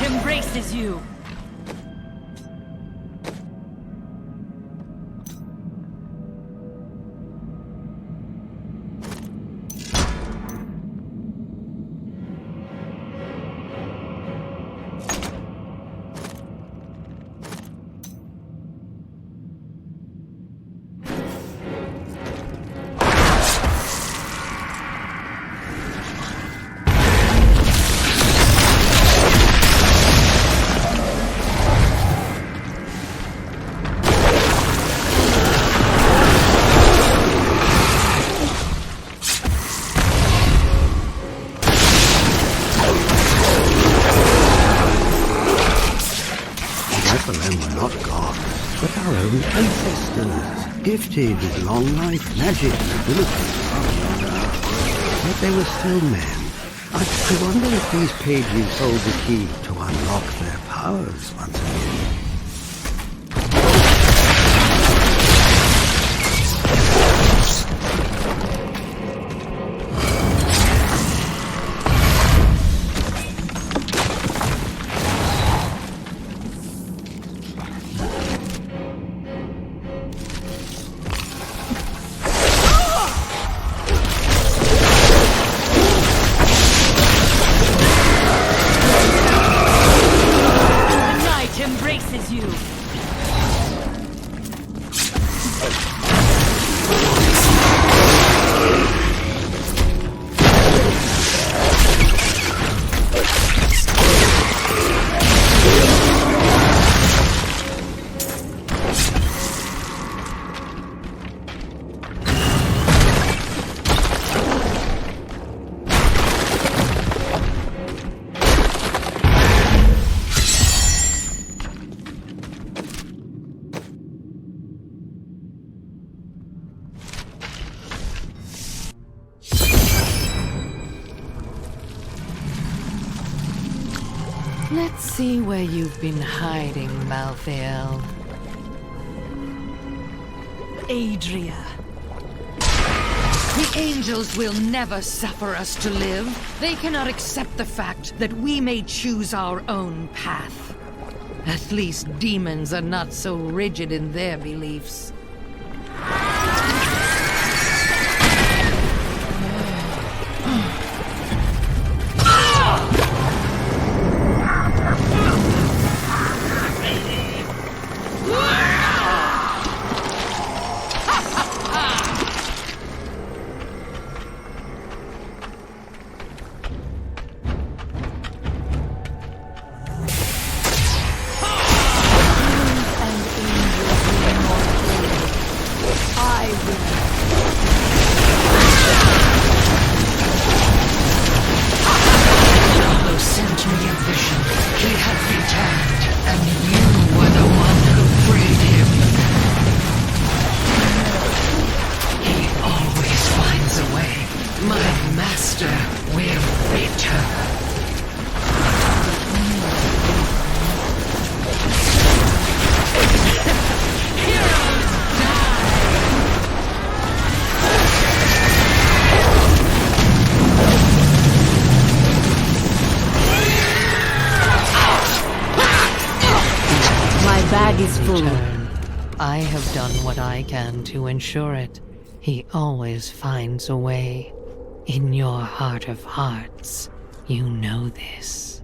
Embraces you. Gifted with long life, magic, and abilities. Yet they were still men. I wonder if these pages hold the key to unlock their powers once again. Let's see where you've been hiding, Malthael. Adria. The angels will never suffer us to live. They cannot accept the fact that we may choose our own path. At least demons are not so rigid in their beliefs. bag is full. I have done what I can to ensure it. He always finds a way. In your heart of hearts, you know this.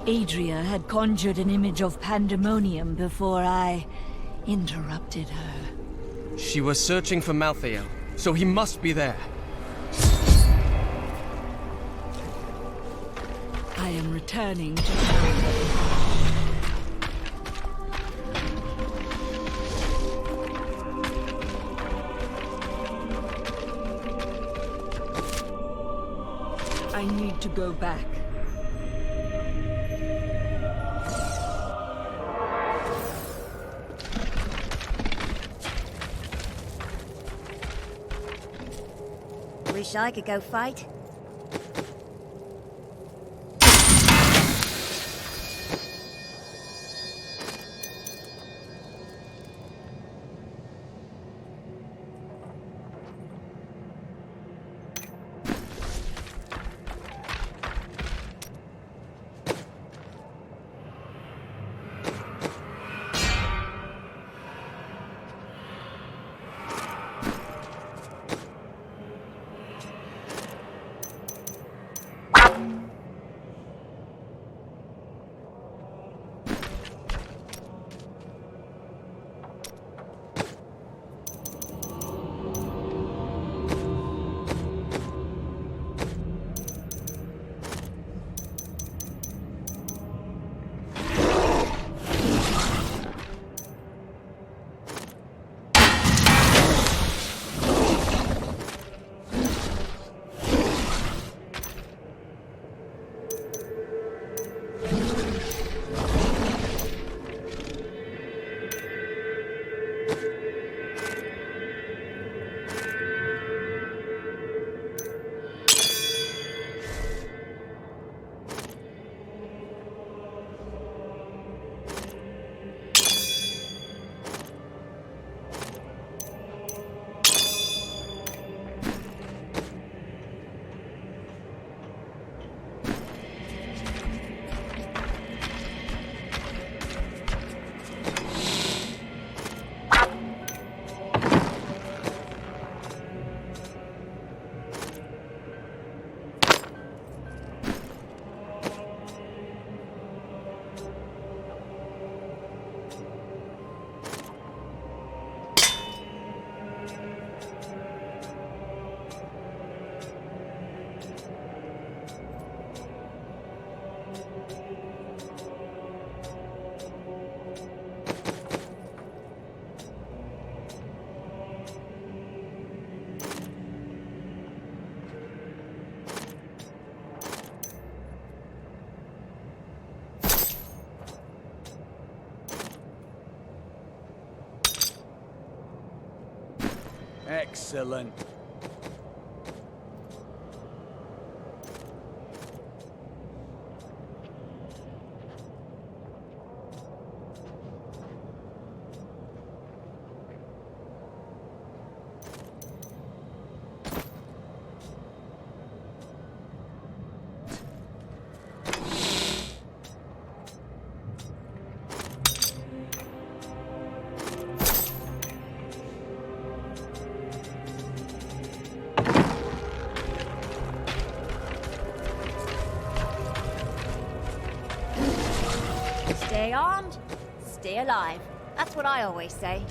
Adria had conjured an image of pandemonium before I interrupted her. She was searching for Malthael, so he must be there. I am returning to town. I need to go back. Wish I could go fight. Excellent. Stay armed, stay alive. That's what I always say.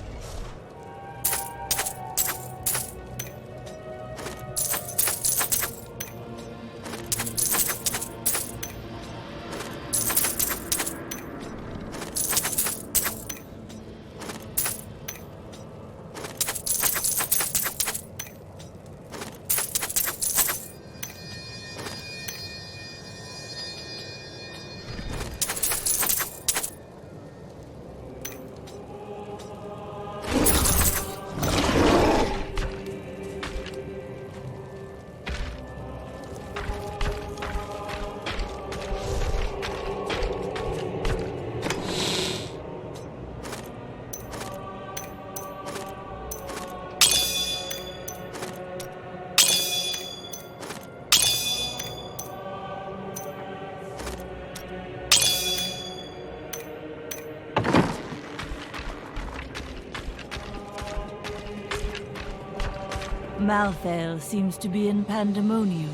Malthael seems to be in pandemonium.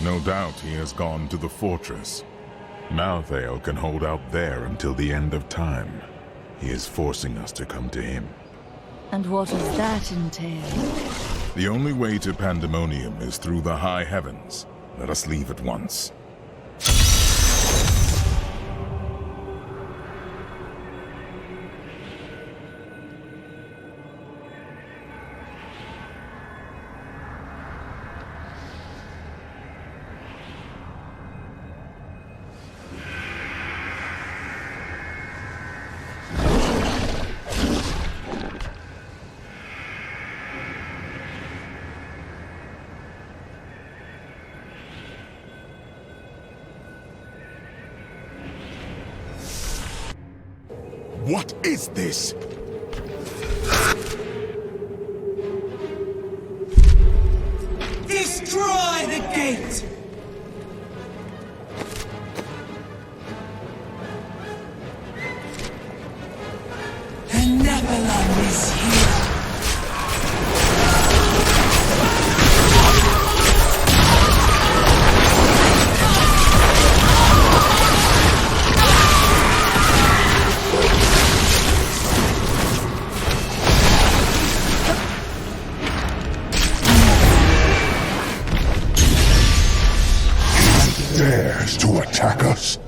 No doubt he has gone to the fortress. Malthael can hold out there until the end of time. He is forcing us to come to him. And what does that entail? The only way to Pandemonium is through the high heavens. Let us leave at once. What is this? Destroy the gate! The Nephilim is here! Dares to attack us?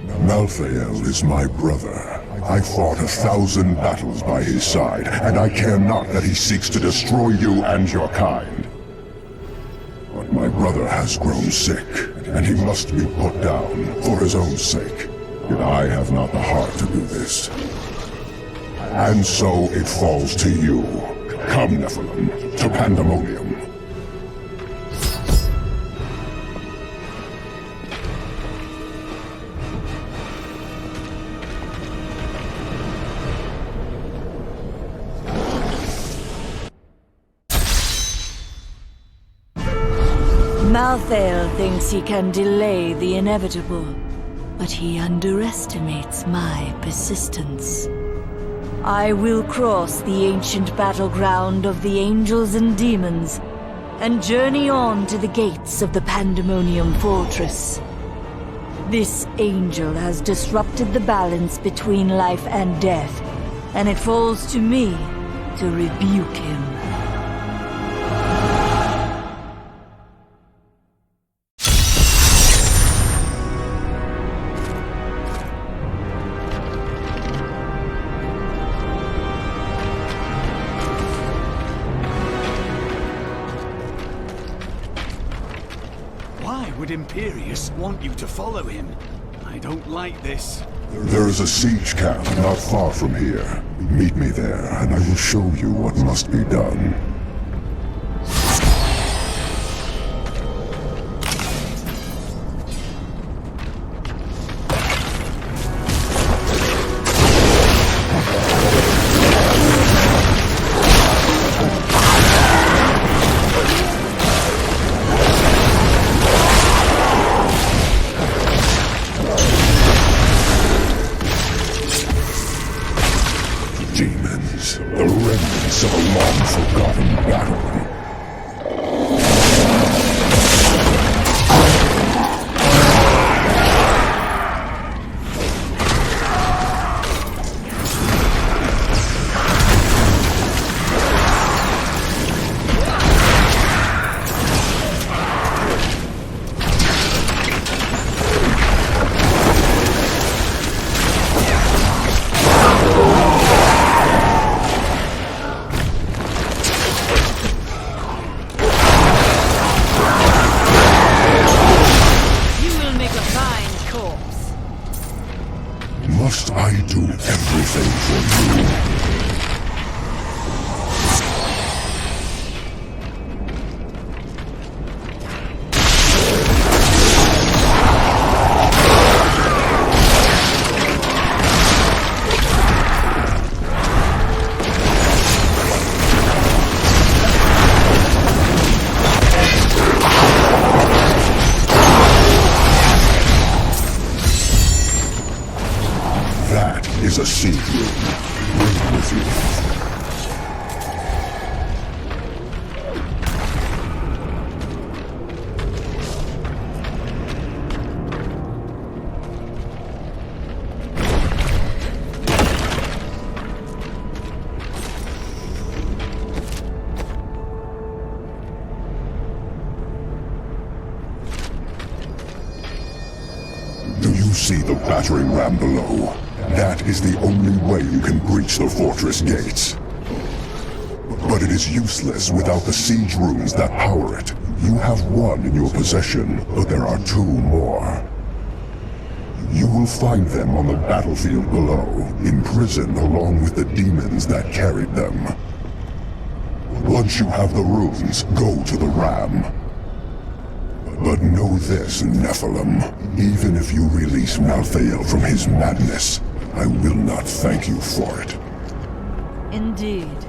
Malthael is my brother. I fought 1,000 battles by his side, and I care not that he seeks to destroy you and your kind. But my brother has grown sick, and he must be put down for his own sake. Yet I have not the heart to do this. And so it falls to you. Come, Nephilim, to Pandemonium. Malthael thinks he can delay the inevitable, but he underestimates my persistence. I will cross the ancient battleground of the angels and demons, and journey on to the gates of the Pandemonium Fortress. This angel has disrupted the balance between life and death, and it falls to me to rebuke him. Why would Imperius want you to follow him? I don't like this. There is a siege camp not far from here. Meet me there, and I will show you what must be done. Demons, the remnants of a long-forgotten see the battering ram below? That is the only way you can breach the fortress gates. But it is useless without the siege rooms that power it. You have one in your possession, but there are two more. You will find them on the battlefield below, imprisoned along with the demons that carried them. Once you have the runes, go to the ram. But know this, Nephilim. Even if you release Malthael from his madness, I will not thank you for it. Indeed.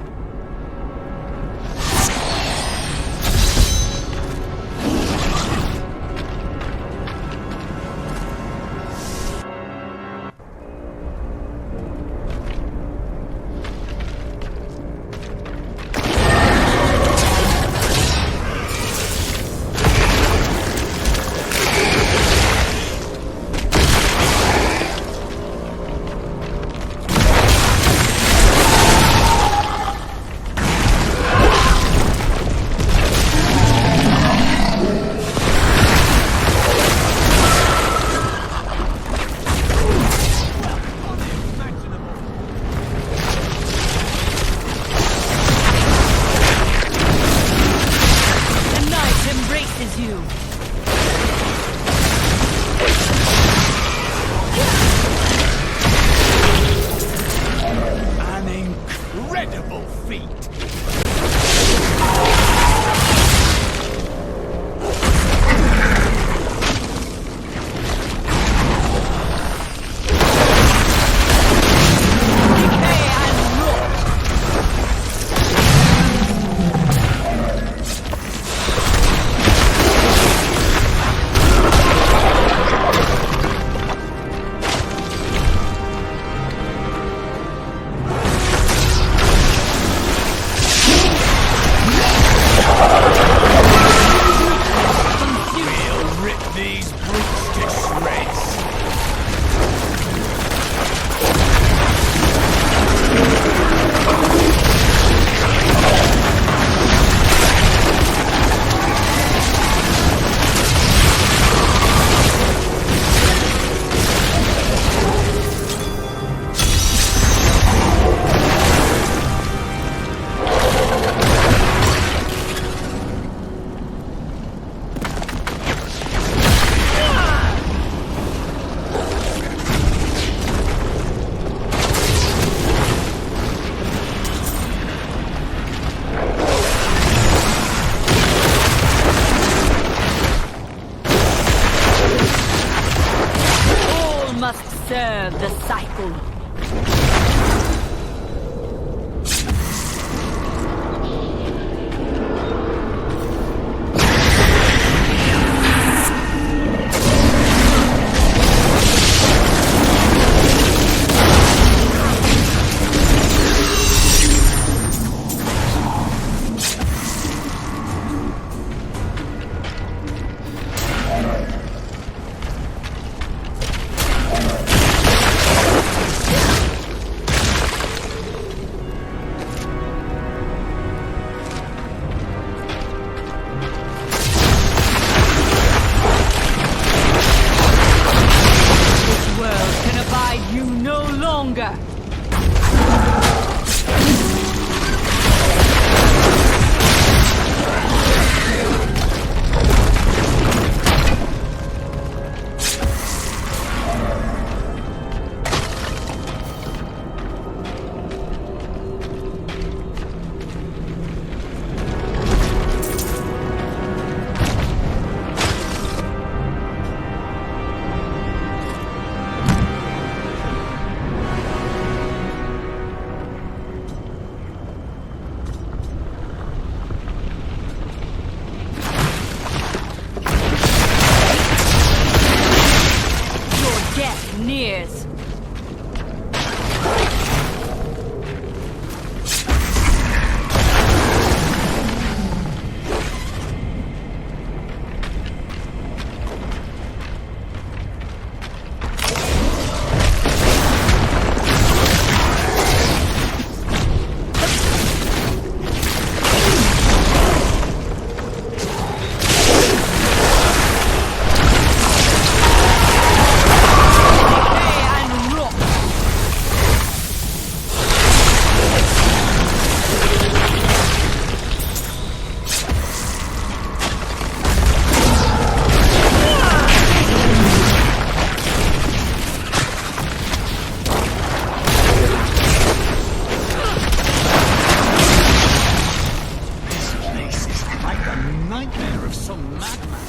nightmare of some madman.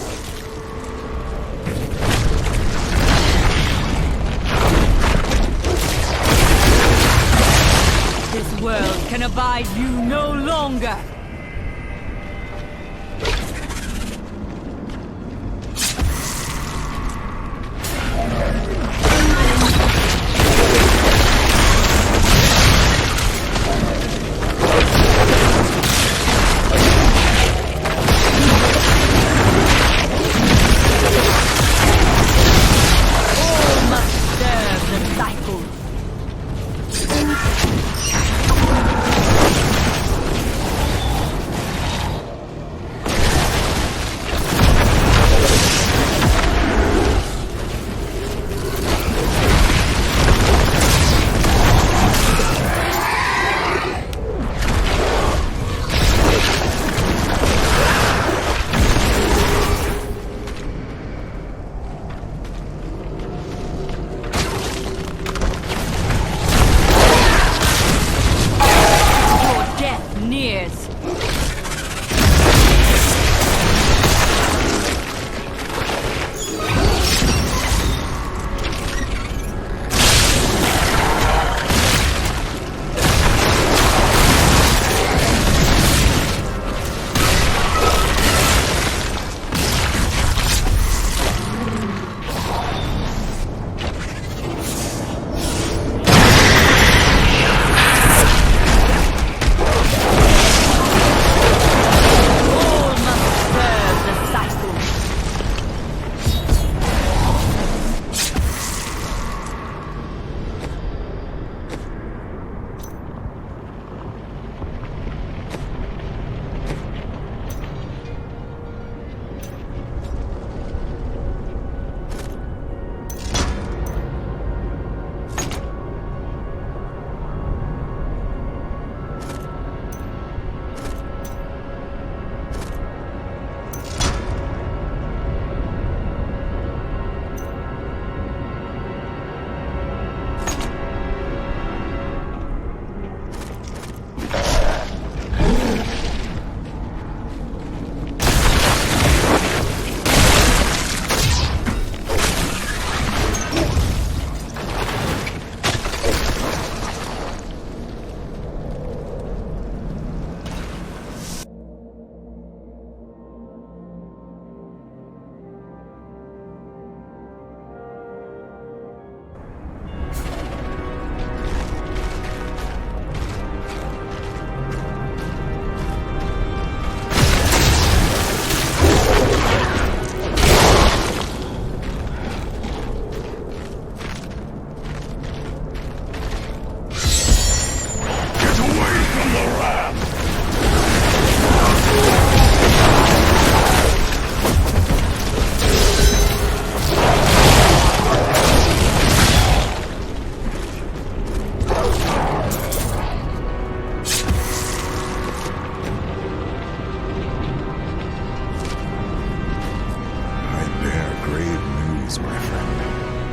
This world can abide you no longer!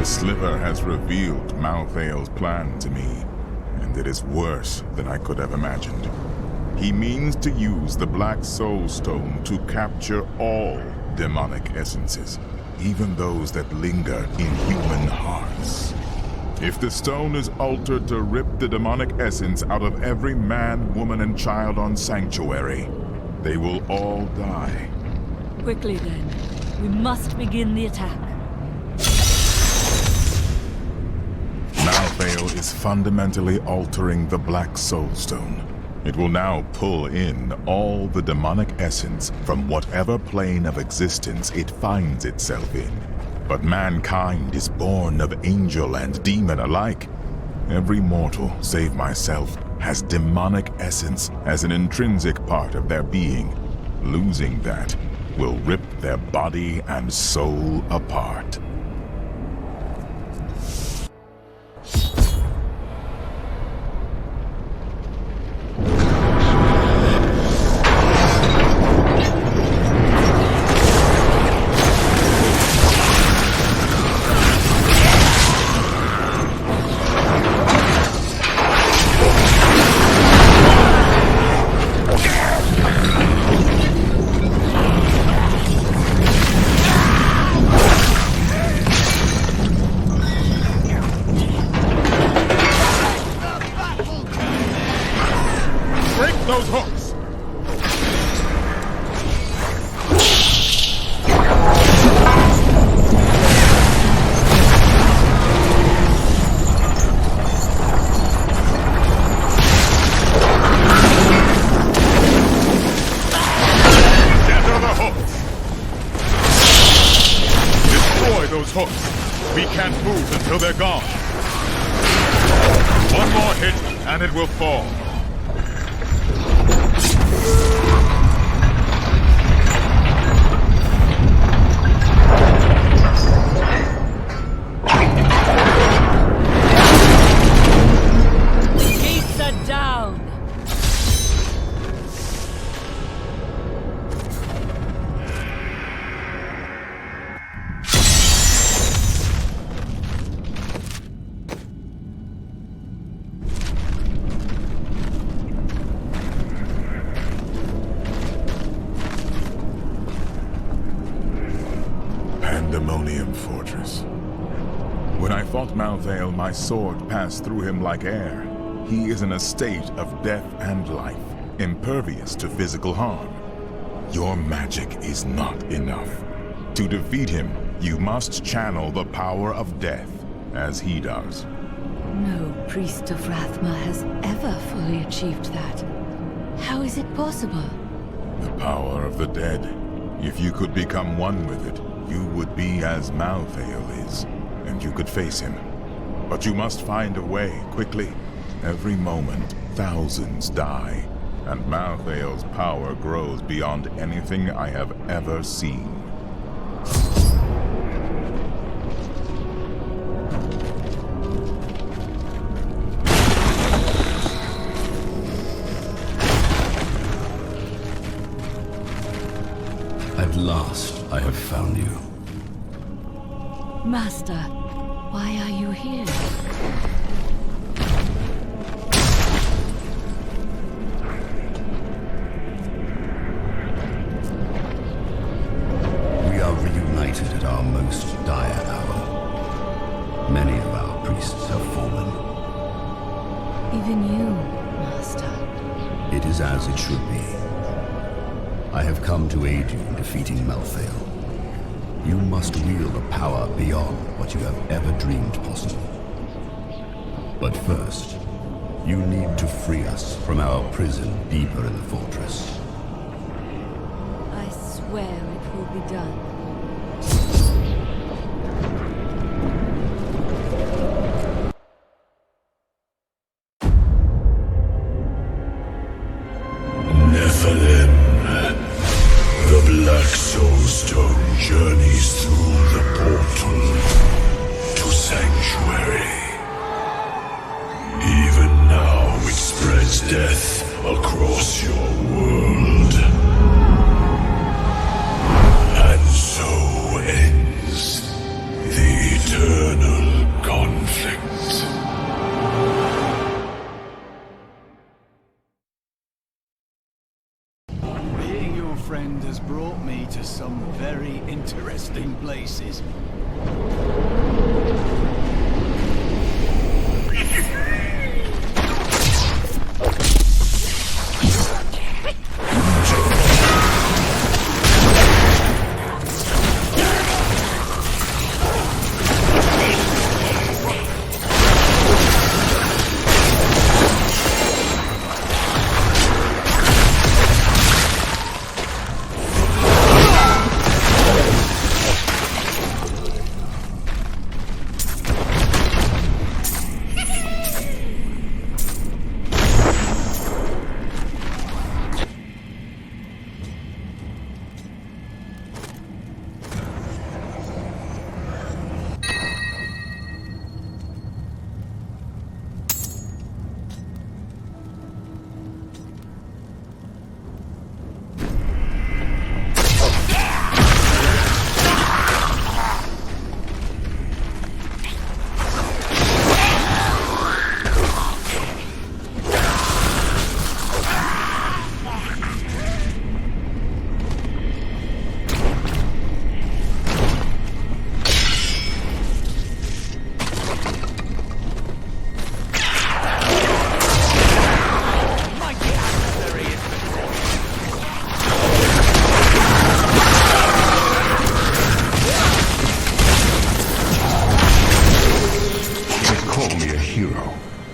Sliver has revealed Malthael's plan to me, and it is worse than I could have imagined. He means to use the Black Soul Stone to capture all demonic essences, even those that linger in human hearts. If the stone is altered to rip the demonic essence out of every man, woman, and child on Sanctuary, they will all die. Quickly then, we must begin the attack. Malthael is fundamentally altering the Black Soul Stone. It will now pull in all the demonic essence from whatever plane of existence it finds itself in. But mankind is born of angel and demon alike. Every mortal, save myself, has demonic essence as an intrinsic part of their being. Losing that will rip their body and soul apart. those hooks. We can't move until they're gone. One more hit, and it will fall. The gates are down! Pandemonium Fortress. When I fought Malthael, my sword passed through him like air. He is in a state of death and life, impervious to physical harm. Your magic is not enough. To defeat him, you must channel the power of death, as he does. No priest of Rathma has ever fully achieved that. How is it possible? The power of the dead. If you could become one with it, you would be as Malthael is, and you could face him. But you must find a way, quickly. Every moment, thousands die, and Malthael's power grows beyond anything I have ever seen. At last, I have found you. Master, why are you here? We are reunited at our most dire hour. Many of our priests have fallen. Even you, Master. It is as it should be. I have come to aid you in defeating Malthael. You must wield a power beyond what you have ever dreamed possible. But first, you need to free us from our prison deeper in the fortress. I swear it will be done. Nephilim. The Black Soulstone journeys through the portal to Sanctuary. Even now it spreads death across your world. And so ends the eternal conflict. Friend has brought me to some very interesting places.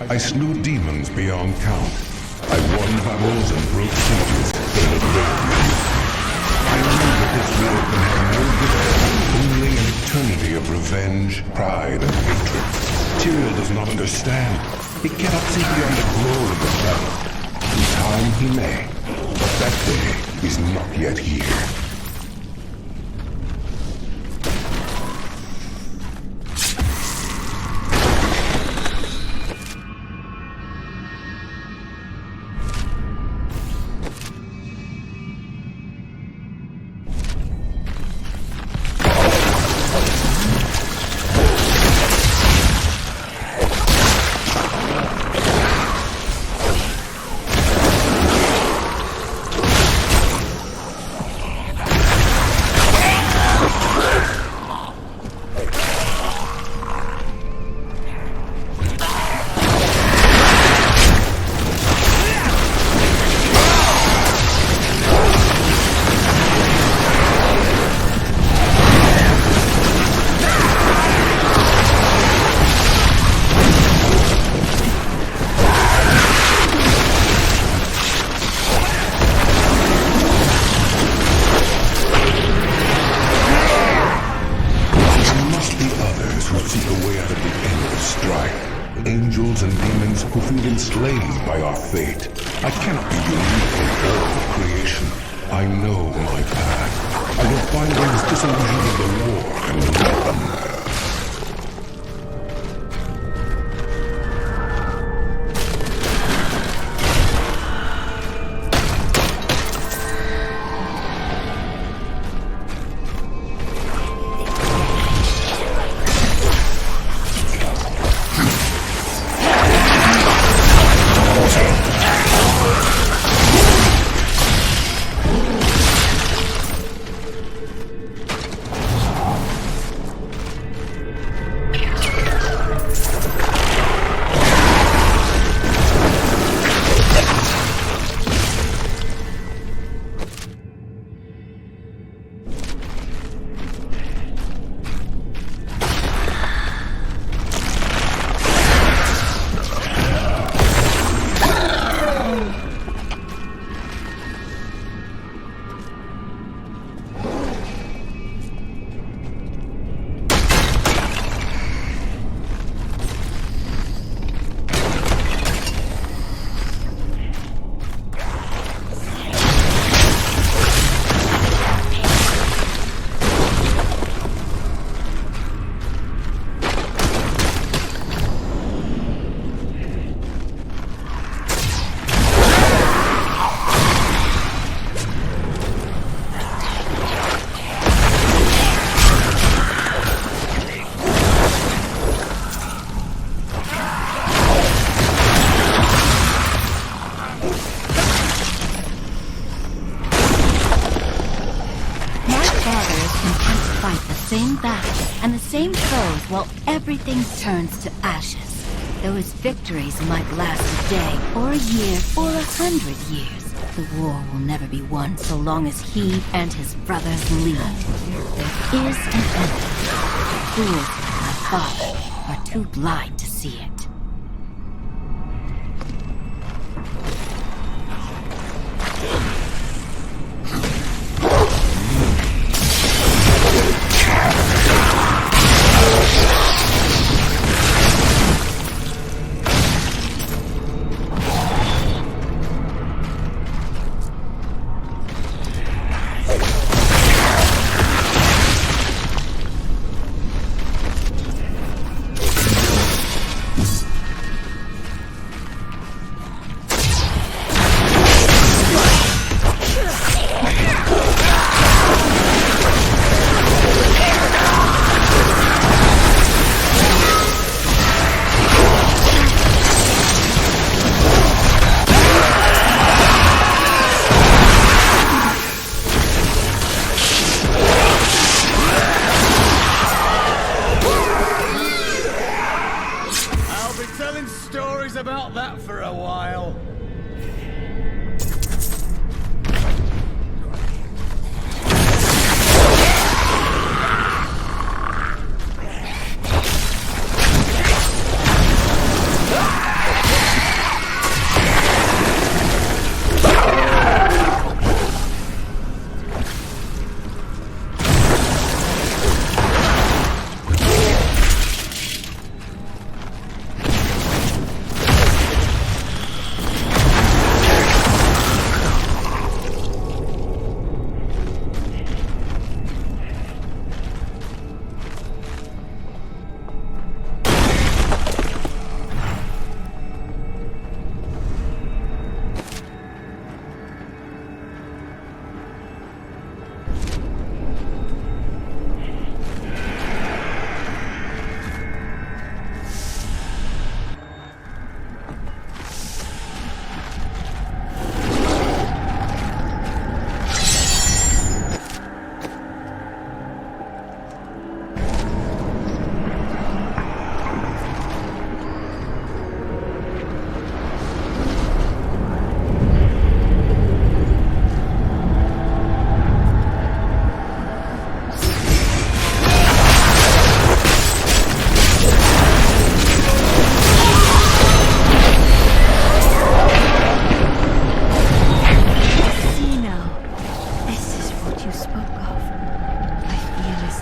I slew demons beyond count. I won battles and broke sieges in the I knew that this war can have no defense, only an eternity of revenge. revenge, pride, and hatred. Tyrael does not understand. He cannot see beyond the glory of battle. In time he may, but that day is not yet here. Angels and demons who feel enslaved by our fate. I cannot be unique in all of creation. I know my path. I will find those disillusioned of the war and let them. Same battles and the same foes while everything turns to ashes. Those victories might last a day, or a year, or 100 years. The war will never be won so long as he and his brothers lead. There is an end. Fools like my father are too blind to see it. About that for a while.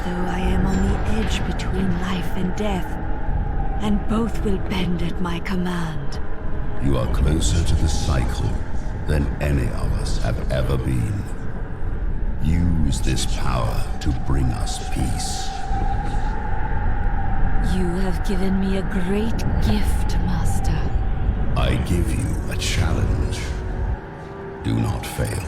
though I am on the edge between life and death, and both will bend at my command. You are closer to the cycle than any of us have ever been. Use this power to bring us peace. You have given me a great gift, Master. I give you a challenge. Do not fail.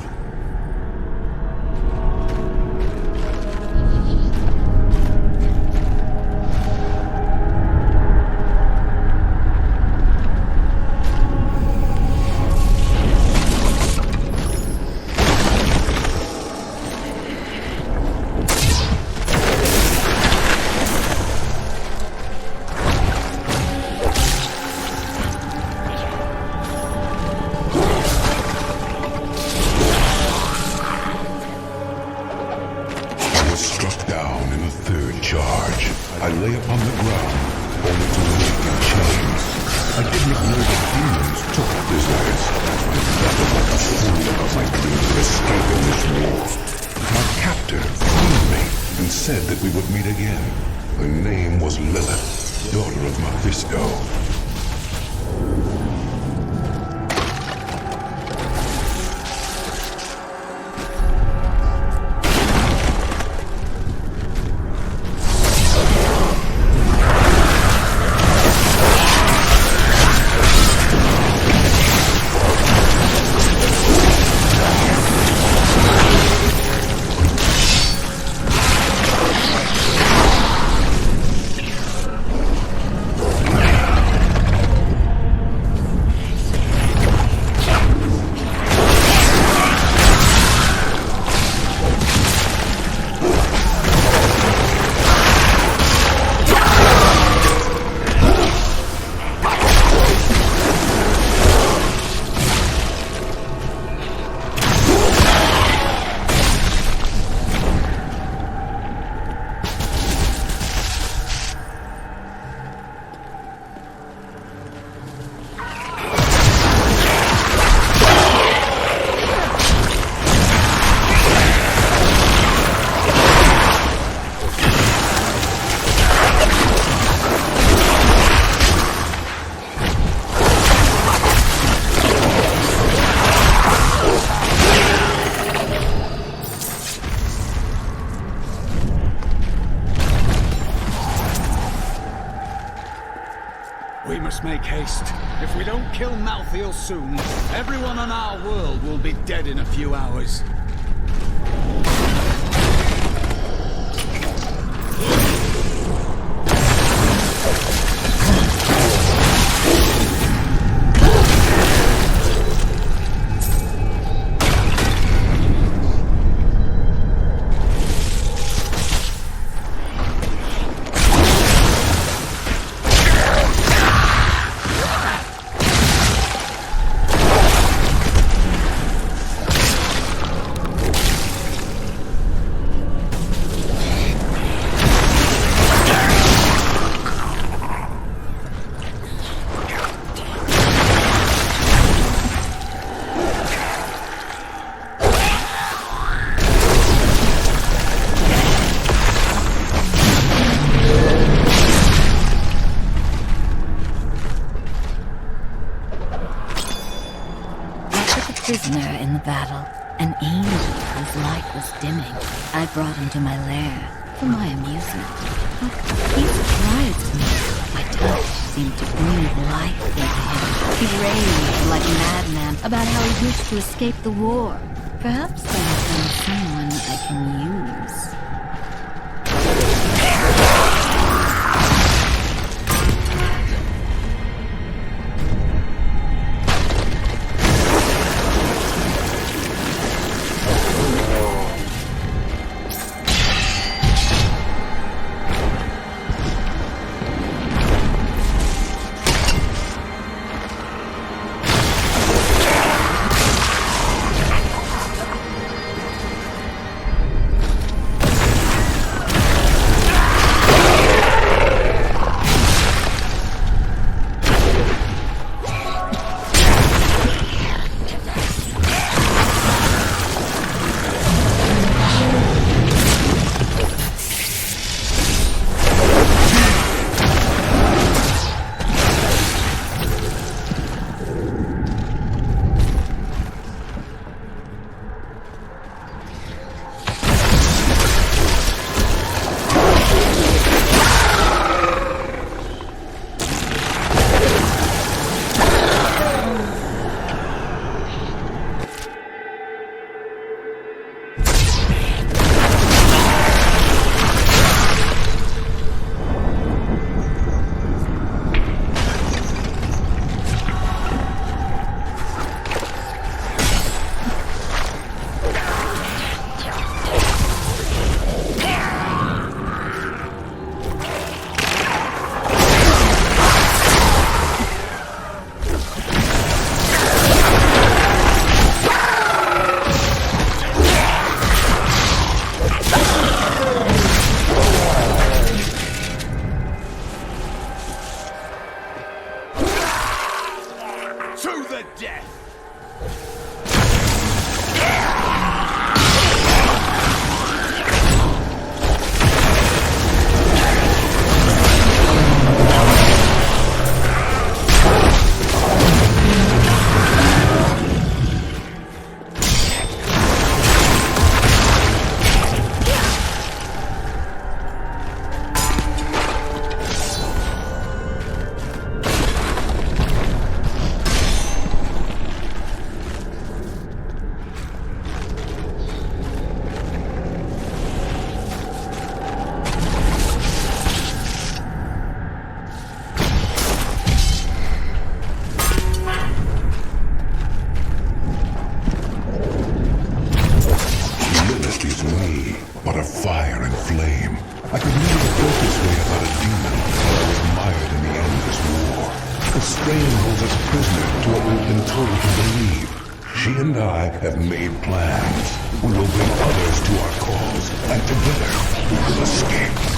We must make haste. If we don't kill Malthael soon, everyone on our world will be dead in a few hours. Prisoner in the battle, an angel whose light was dimming. I brought him to my lair for my amusement. But he surprised me. My touch seemed to breathe life into him. He raved like a madman about how he wished to escape the war. Perhaps there is someone I can use. of fire and flame. I could never felt this way about a demon, but I was mired in the endless war. The strain holds us prisoner to what we've been told to believe. She and I have made plans. We will bring others to our cause, and together we will escape.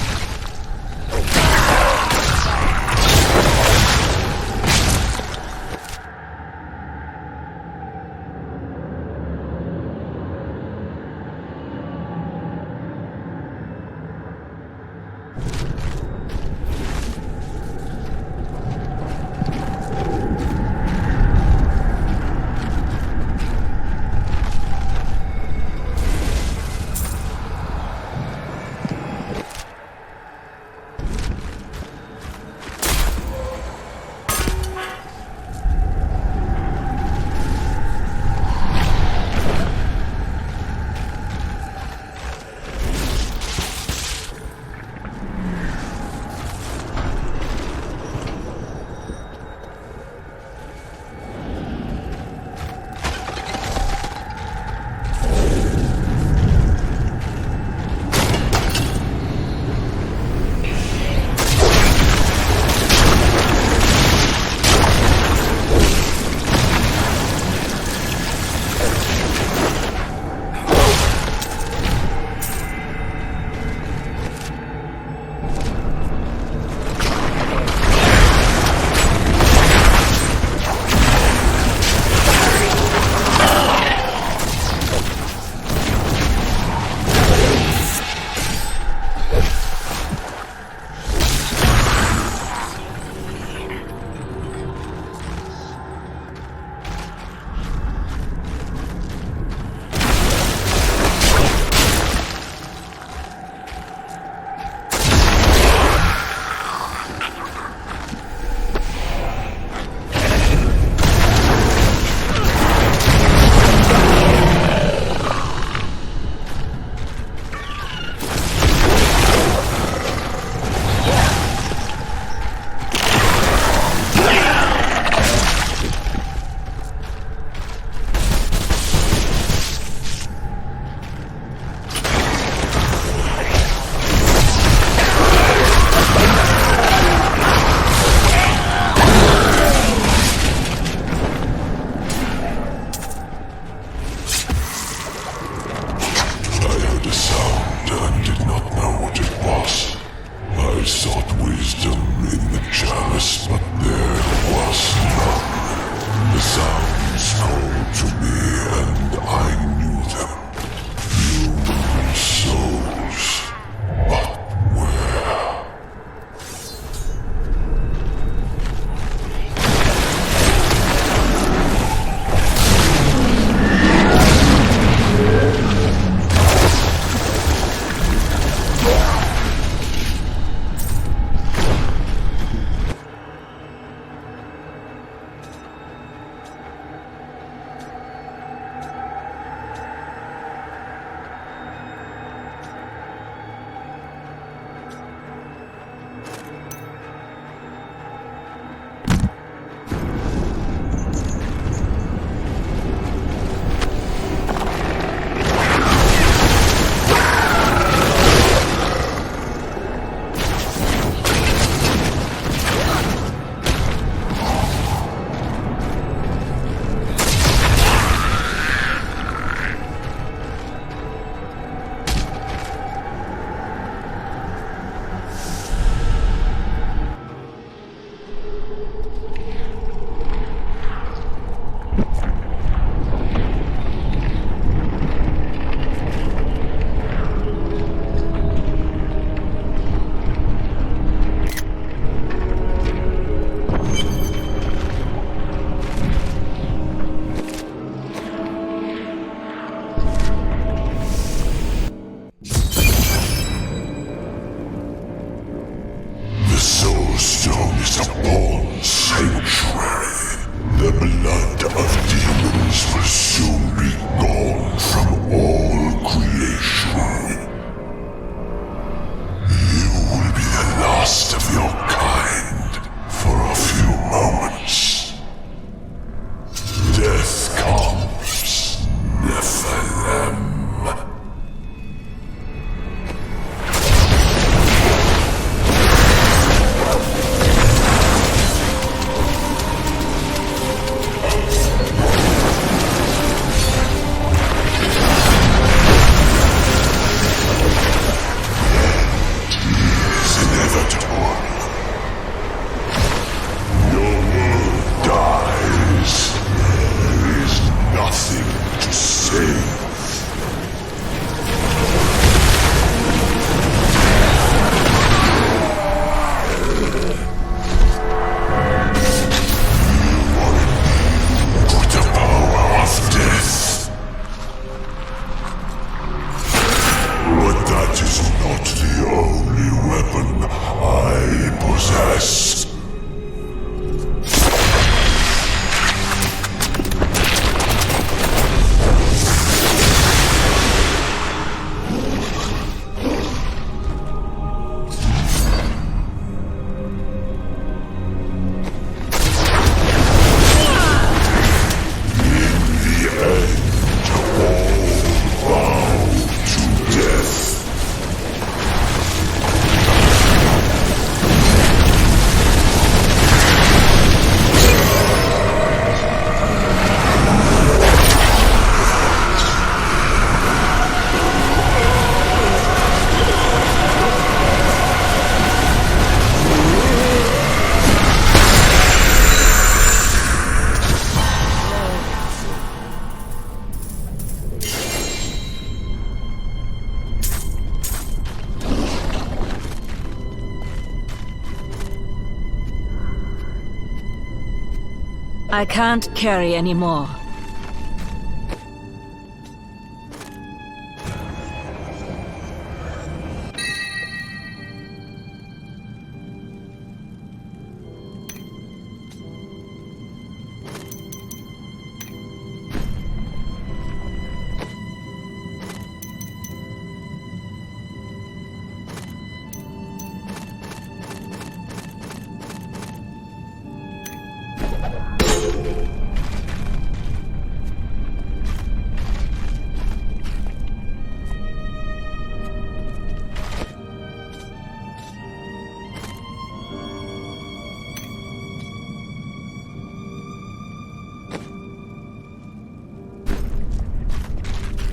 I can't carry any more.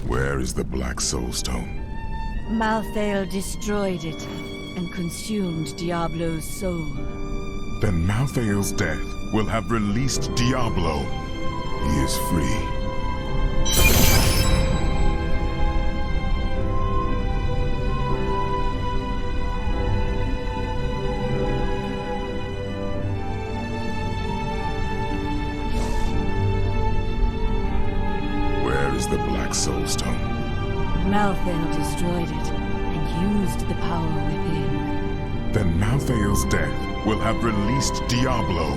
Where is the Black Soulstone? Malthael destroyed it and consumed Diablo's soul. Then Malthael's death will have released Diablo. He is free. Where is the Black Soulstone? Malthael destroyed it and used the power within. Then Malthael's death will have released Diablo.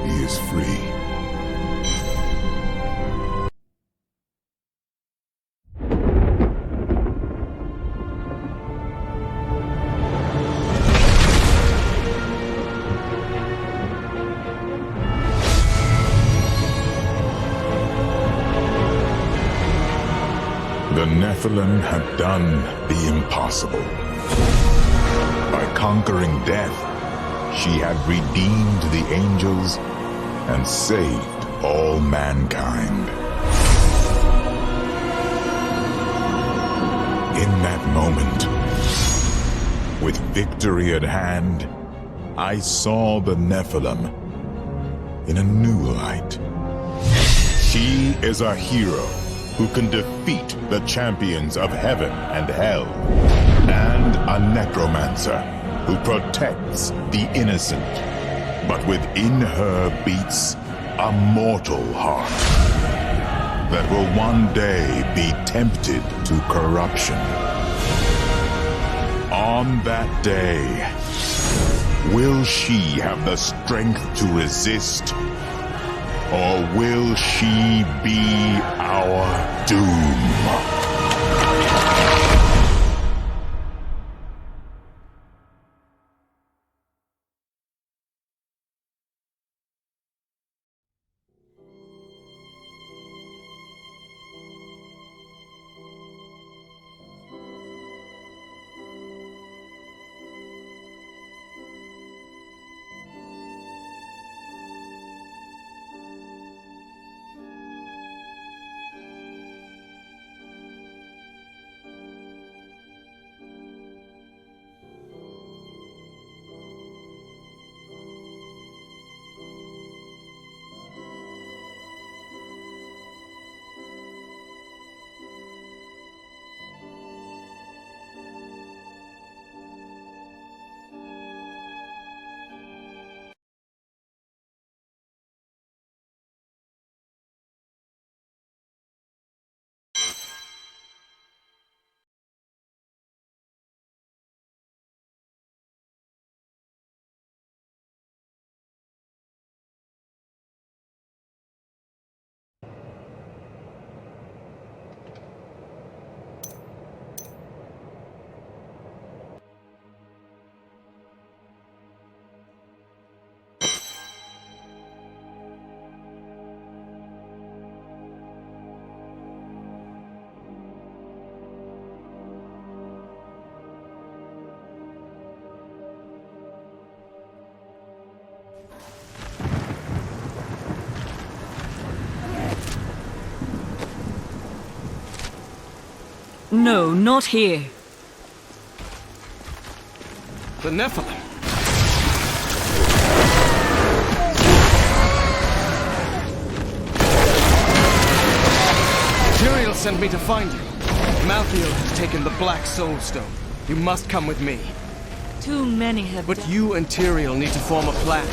He is free. The Nephilim have done the impossible. By conquering death, she had redeemed the angels and saved all mankind. In that moment, with victory at hand, I saw the Nephilim in a new light. She is a hero who can defeat the champions of heaven and hell, and a necromancer who protects the innocent. But within her beats a mortal heart that will one day be tempted to corruption. On that day, will she have the strength to resist? Or will she be our doom? No, not here. The Nephilim! Tyrael sent me to find you. Malthael has taken the Black Soulstone. You must come with me. Too many have But you and Tyrael need to form a plan.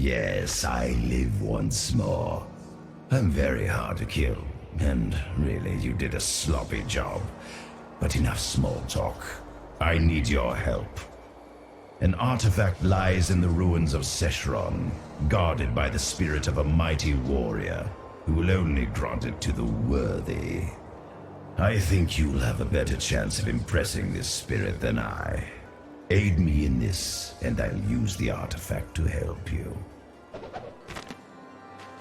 Yes, I live once more. I'm very hard to kill, and really, you did a sloppy job. But enough small talk. I need your help. An artifact lies in the ruins of Seshron, guarded by the spirit of a mighty warrior, who will only grant it to the worthy. I think you'll have a better chance of impressing this spirit than I. Aid me in this, and I'll use the artifact to help you.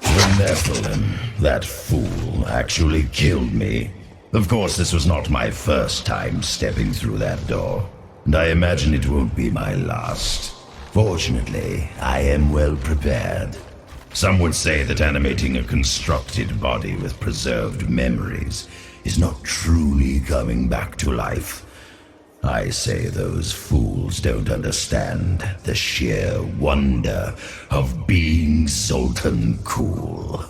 The Nephilim, that fool, actually killed me. Of course, this was not my first time stepping through that door, and I imagine it won't be my last. Fortunately, I am well prepared. Some would say that animating a constructed body with preserved memories is not truly coming back to life. I say those fools don't understand the sheer wonder of being Sultan Cool.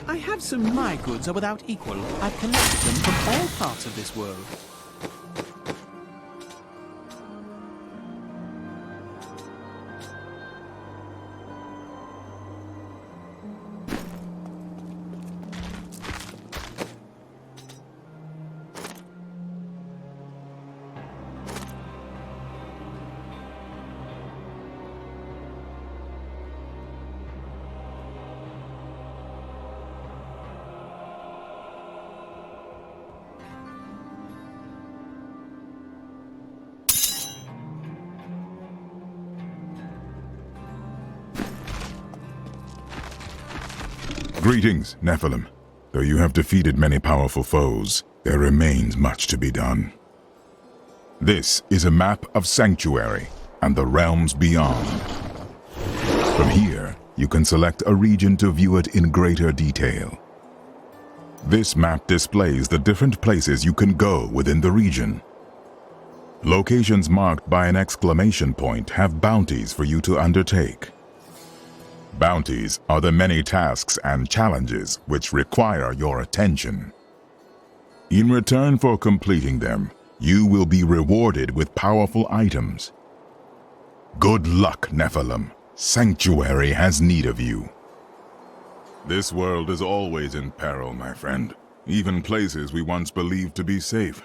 I have some my goods are without equal. I've collected them from all parts of this world. Greetings, Nephilim. Though you have defeated many powerful foes, there remains much to be done. This is a map of Sanctuary and the realms beyond. From here, you can select a region to view it in greater detail. This map displays the different places you can go within the region. Locations marked by an exclamation point have bounties for you to undertake. Bounties are the many tasks and challenges which require your attention. In return for completing them, you will be rewarded with powerful items. Good luck, Nephilim. Sanctuary has need of you. This world is always in peril, my friend. Even places we once believed to be safe.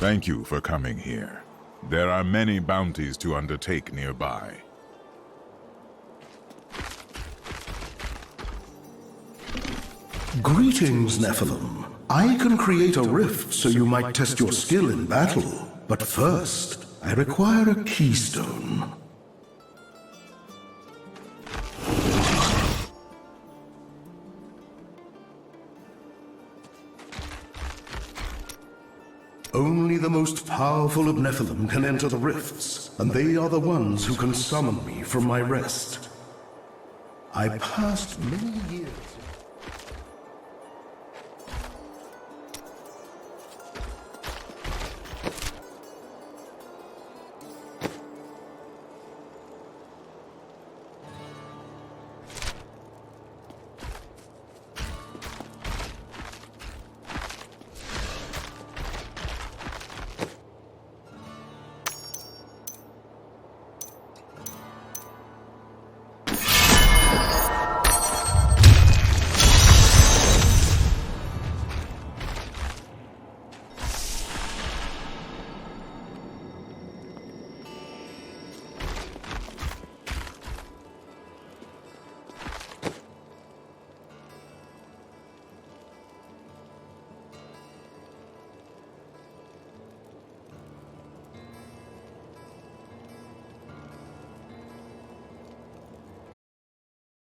Thank you for coming here. There are many bounties to undertake nearby. Greetings, Nephilim. I can create a rift so you might test your skill in battle. But first, I require a keystone. Only the most powerful of Nephilim can enter the rifts, and they are the ones who can summon me from my rest. I passed many years...